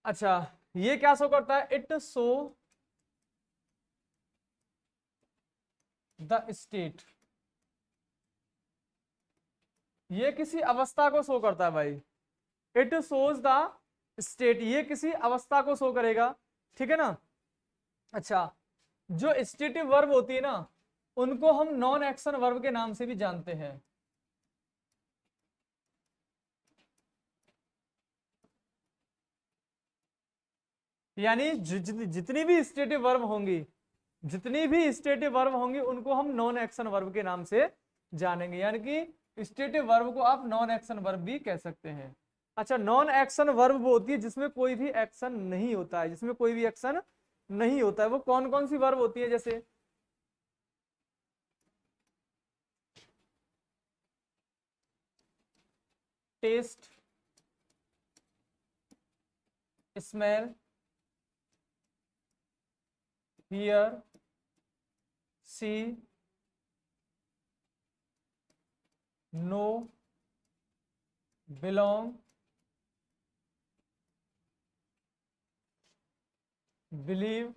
अच्छा ये क्या शो करता है, इट शो द स्टेट, ये किसी अवस्था को शो करता है भाई। इट शोज द स्टेट, ये किसी अवस्था को शो करेगा, ठीक है ना। अच्छा, जो स्टेटिव वर्ब होती है ना, उनको हम नॉन एक्शन वर्ब के नाम से भी जानते हैं। यानी जितनी भी स्टेटिव वर्ब होंगी, जितनी भी स्टेटिव वर्ब होंगी उनको हम नॉन एक्शन वर्ब के नाम से जानेंगे, यानी कि स्टेटिव वर्ब को आप नॉन एक्शन वर्ब भी कह सकते हैं। अच्छा, नॉन एक्शन वर्ब वो होती है जिसमें कोई भी एक्शन नहीं होता है, जिसमें कोई भी एक्शन नहीं होता है। वो कौन कौन सी वर्ब होती है, जैसे taste, smell, hear, see, know, belong, believe,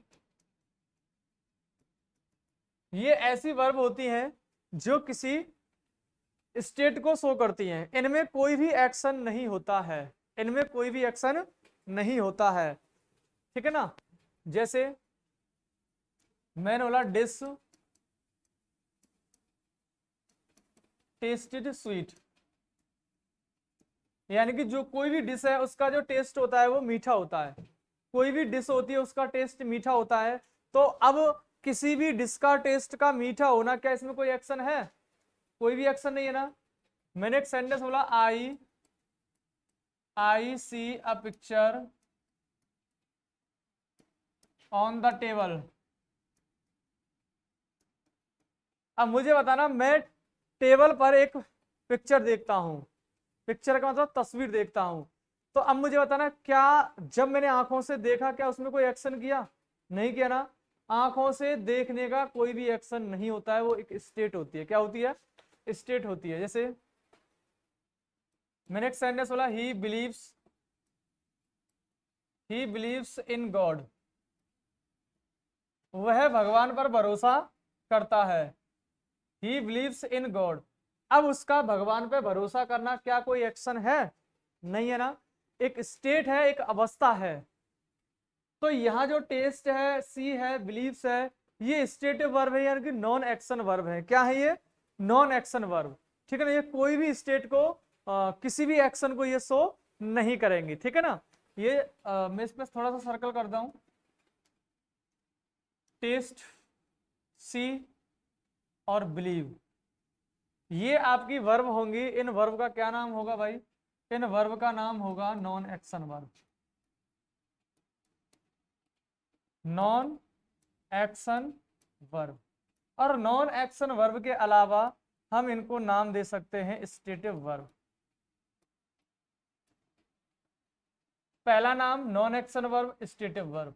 ये ऐसी वर्ब होती हैं जो किसी स्टेट को शो करती हैं। इनमें कोई भी एक्शन नहीं होता है, इनमें कोई भी एक्शन नहीं होता है, ठीक है ना। जैसे मैंने बोला डिश टेस्टेड स्वीट, यानी कि जो कोई भी डिश है उसका जो टेस्ट होता है वो मीठा होता है, कोई भी डिश होती है उसका टेस्ट मीठा होता है। तो अब किसी भी डिश का टेस्ट का मीठा होना, क्या इसमें कोई एक्शन है? कोई भी एक्शन नहीं है ना। मैंने एक सेंटेंस बोला, I see a picture on the table. अब मुझे बताना, मैं टेबल पर एक पिक्चर देखता हूं, पिक्चर का मतलब तस्वीर देखता हूं। तो अब मुझे बताना, क्या जब मैंने आंखों से देखा, क्या उसमें कोई एक्शन किया? नहीं किया ना। आंखों से देखने का कोई भी एक्शन नहीं होता है, वो एक स्टेट होती है। क्या होती है? स्टेट होती है। जैसे मैंने एक सेंटेंस बोला, ही बिलीव्स इन गॉड, वह भगवान पर भरोसा करता है। ही बिलीव्स इन गॉड, अब उसका भगवान पे भरोसा करना क्या कोई एक्शन है? नहीं है ना, एक स्टेट है, एक अवस्था है। तो यहाँ जो टेस्ट है, सी है, बिलीव्स है, ये स्टेटिव वर्ब है, यानी कि नॉन एक्शन वर्ब है। क्या है ये? नॉन एक्शन वर्ब, ठीक है ना। ये कोई भी स्टेट को किसी भी एक्शन को ये शो नहीं करेंगे, ठीक है ना। ये मैं इसमें थोड़ा सा सर्कल करता हूं। टेस्ट, सी और बिलीव, ये आपकी वर्ब होंगी। इन वर्ब का क्या नाम होगा भाई? इन वर्ब का नाम होगा non action verb. Non action verb. और नॉन एक्शन वर्ब के अलावा हम इनको नाम दे सकते हैं स्टेटिव वर्ब। पहला नाम non action verb, stative verb.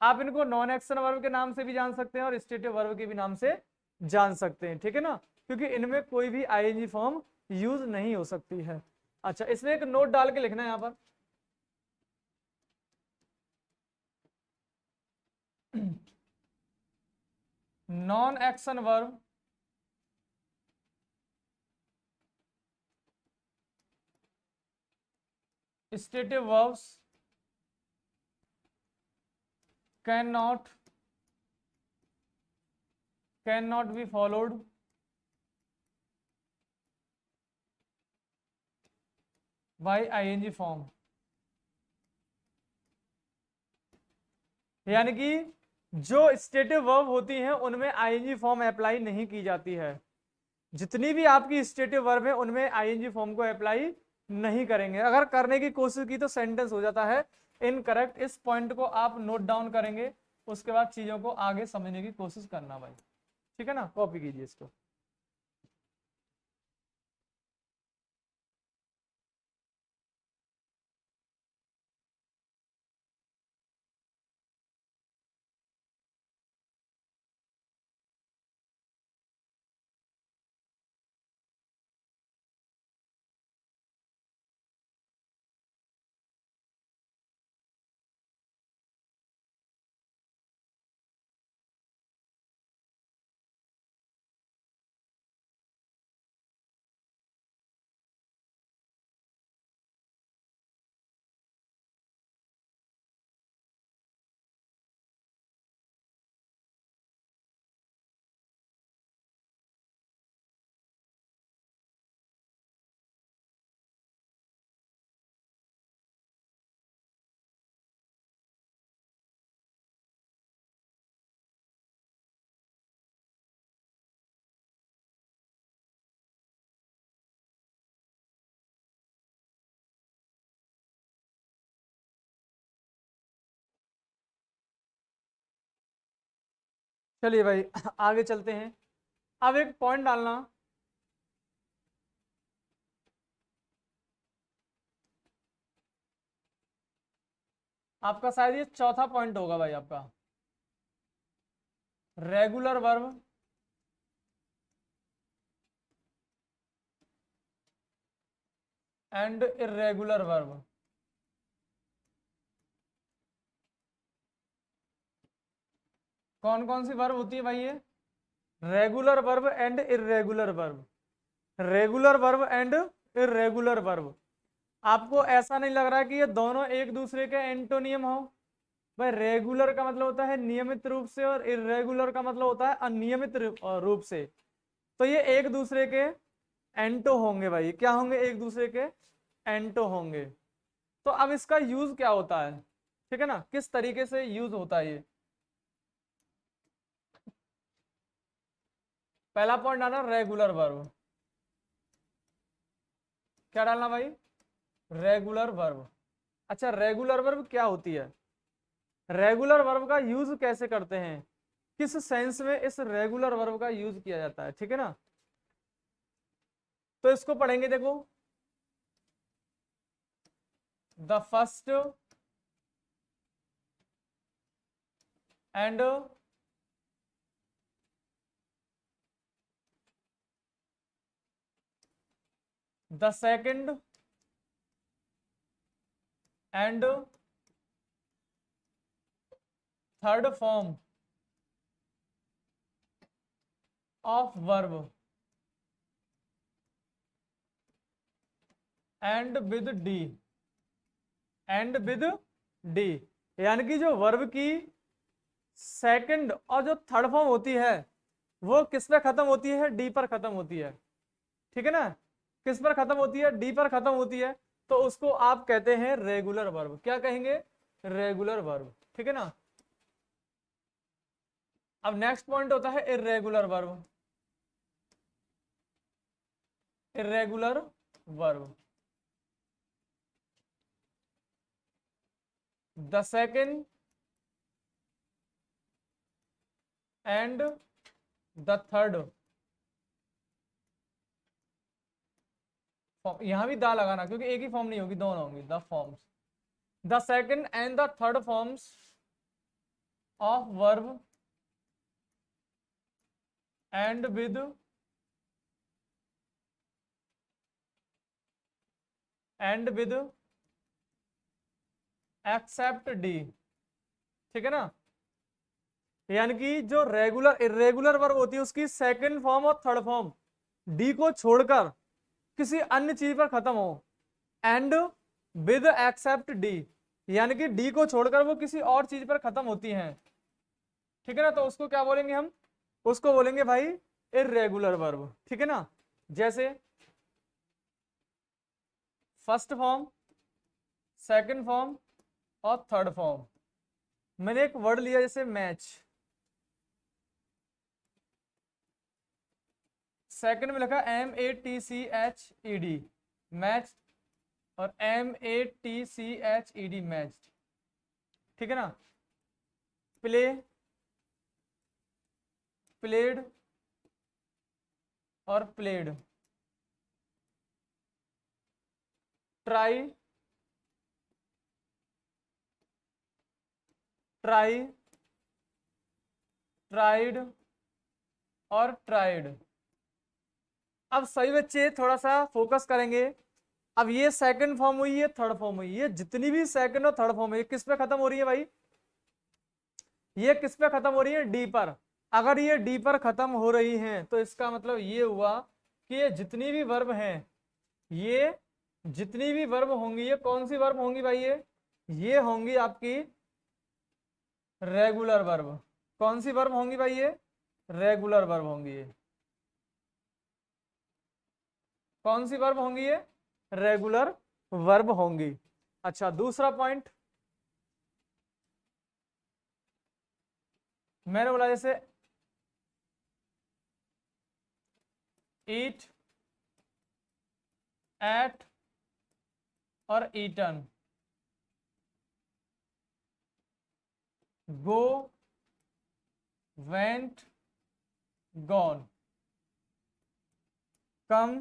आप इनको नॉन एक्शन वर्ब के नाम से भी जान सकते हैं और स्टेटिव वर्ब के भी नाम से जान सकते हैं, ठीक है ना, क्योंकि इनमें कोई भी आईएनजी फॉर्म यूज नहीं हो सकती है। अच्छा, इसमें एक नोट डाल के लिखना है यहां पर। Non action verb stative verbs can not be followed by ING form. यानी कि जो स्टेटिव वर्ब होती हैं उनमें आईएनजी फॉर्म अप्लाई नहीं की जाती है। जितनी भी आपकी स्टेटिव वर्ब है उनमें आईएनजी फॉर्म को अप्लाई नहीं करेंगे। अगर करने की कोशिश की तो सेंटेंस हो जाता है इनकरेक्ट। इस पॉइंट को आप नोट डाउन करेंगे, उसके बाद चीजों को आगे समझने की कोशिश करना भाई, ठीक है ना। कॉपी कीजिए इसको। चलिए भाई आगे चलते हैं। अब एक पॉइंट डालना, आपका शायद ये चौथा पॉइंट होगा भाई आपका। Regular verb and irregular verb. कौन कौन सी वर्ब होती है भाई ये? Regular verb and irregular verb. Regular verb and irregular verb. आपको ऐसा नहीं लग रहा है कि ये दोनों एक दूसरे के एंटोनियम हो? भाई रेगुलर का मतलब होता है नियमित रूप से और इर्रेगुलर का मतलब होता है अनियमित रूप से। तो ये एक दूसरे के एंटो होंगे भाई। क्या होंगे? एक दूसरे के एंटो होंगे। तो अब इसका यूज क्या होता है, ठीक है ना, किस तरीके से यूज होता है ये? पहला पॉइंट आना रेगुलर वर्ब। क्या डालना भाई? Regular verb. अच्छा, रेगुलर वर्ब क्या होती है? रेगुलर वर्ब का यूज कैसे करते हैं, किस सेंस में इस रेगुलर वर्ब का यूज किया जाता है, ठीक है ना? तो इसको पढ़ेंगे, देखो। The first and the second and third form of verb and with D. And with D, यानी कि जो वर्ब की सेकंड और जो थर्ड फॉर्म होती है वो किस पे खत्म होती है? डी पर खत्म होती है, ठीक है ना? किस पर खत्म होती है? डी पर खत्म होती है। तो उसको आप कहते हैं रेगुलर वर्ब। क्या कहेंगे? रेगुलर वर्ब, ठीक है ना? अब नेक्स्ट पॉइंट होता है irregular verb. Irregular verb, the second and the third. यहां भी दा लगाना क्योंकि एक ही फॉर्म नहीं होगी, दोनों होंगी। The forms, the second and the third forms of verb and with accept D, ठीक है ना? यानी कि जो रेगुलर इर्रेगुलर वर्ब होती है उसकी सेकंड फॉर्म और थर्ड फॉर्म डी को छोड़कर किसी अन्य चीज पर खत्म हो, एंड विद एक्सेप्ट डी, यानी कि डी को छोड़कर वो किसी और चीज पर खत्म होती हैं, ठीक है ना? तो उसको क्या बोलेंगे हम? उसको बोलेंगे भाई इर्रेगुलर वर्ब, ठीक है ना? जैसे फर्स्ट फॉर्म, सेकंड फॉर्म और थर्ड फॉर्म। मैंने एक वर्ड लिया जैसे मैच, सेकंड में लिखा MATCHED, मैच, और MATCHED, मैच, ठीक है ना? प्ले, प्लेड और प्लेड। ट्राई, ट्राई, ट्राइड और ट्राइड। अब सभी बच्चे थोड़ा सा फोकस करेंगे। अब ये सेकंड फॉर्म हुई, ये थर्ड फॉर्म हुई, ये जितनी भी सेकंड और थर्ड फॉर्म है ये किस पे खत्म हो रही है भाई? ये किस पे खत्म हो रही है? डी पर। अगर ये डी पर खत्म हो रही हैं तो इसका मतलब ये हुआ कि ये जितनी भी वर्ब हैं, ये जितनी भी वर्ब होंगी, ये कौन सी वर्ब होंगी भाई? ये होंगी आपकी रेगुलर वर्ब। कौन सी वर्ब होंगी भाई? ये रेगुलर वर्ब होंगी। ये कौन सी वर्ब होंगी? ये रेगुलर वर्ब होंगी। अच्छा, दूसरा पॉइंट मैंने बोला जैसे ईट, एट और ईटन, गो, वेंट, गॉन, कम,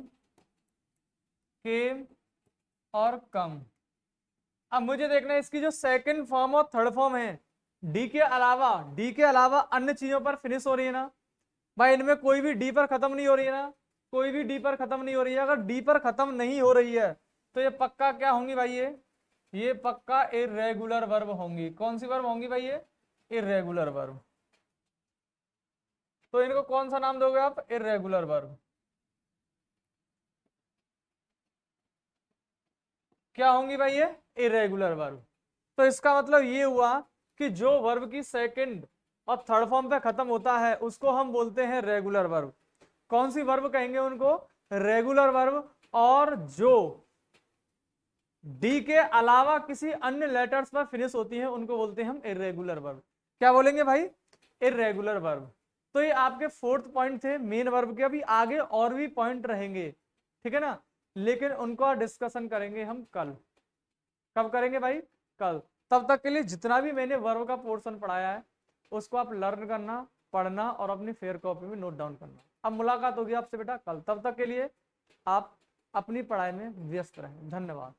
केम और कम। अब मुझे देखना है इसकी जो सेकंड फॉर्म और थर्ड फॉर्म है डी के अलावा अन्य चीजों पर फिनिश हो रही है ना भाई? इनमें कोई भी डी पर खत्म नहीं हो रही है ना? कोई भी डी पर खत्म नहीं हो रही है। अगर डी पर खत्म नहीं हो रही है तो ये पक्का क्या होंगी भाई? ये पक्का इर्रेगुलर वर्ब होंगी। कौन सी वर्ब होंगी भाई? ये इर्रेगुलर वर्ब। तो इनको कौन सा नाम दोगे आप? Irregular verb. क्या होंगी भाई ये? Irregular verb. तो इसका मतलब ये हुआ कि जो वर्ब की सेकंड और थर्ड फॉर्म पे खत्म होता है उसको हम बोलते हैं रेगुलर वर्ब। कौन सी वर्ब कहेंगे उनको? Regular verb. और जो डी के अलावा किसी अन्य लेटर्स पर फिनिश होती हैं उनको बोलते हैं हम इरेगुलर वर्ब। क्या बोलेंगे भाई? Irregular verb. तो ये आपके फोर्थ पॉइंट थे मेन वर्ब के। अभी आगे और भी पॉइंट रहेंगे, ठीक है ना, लेकिन उनको डिस्कशन करेंगे हम कल। कब करेंगे भाई? कल। तब तक के लिए जितना भी मैंने वर्ब का पोर्शन पढ़ाया है उसको आप लर्न करना, पढ़ना और अपनी फेयर कॉपी में नोट डाउन करना। अब मुलाकात होगी आपसे बेटा कल। तब तक के लिए आप अपनी पढ़ाई में व्यस्त रहें। धन्यवाद।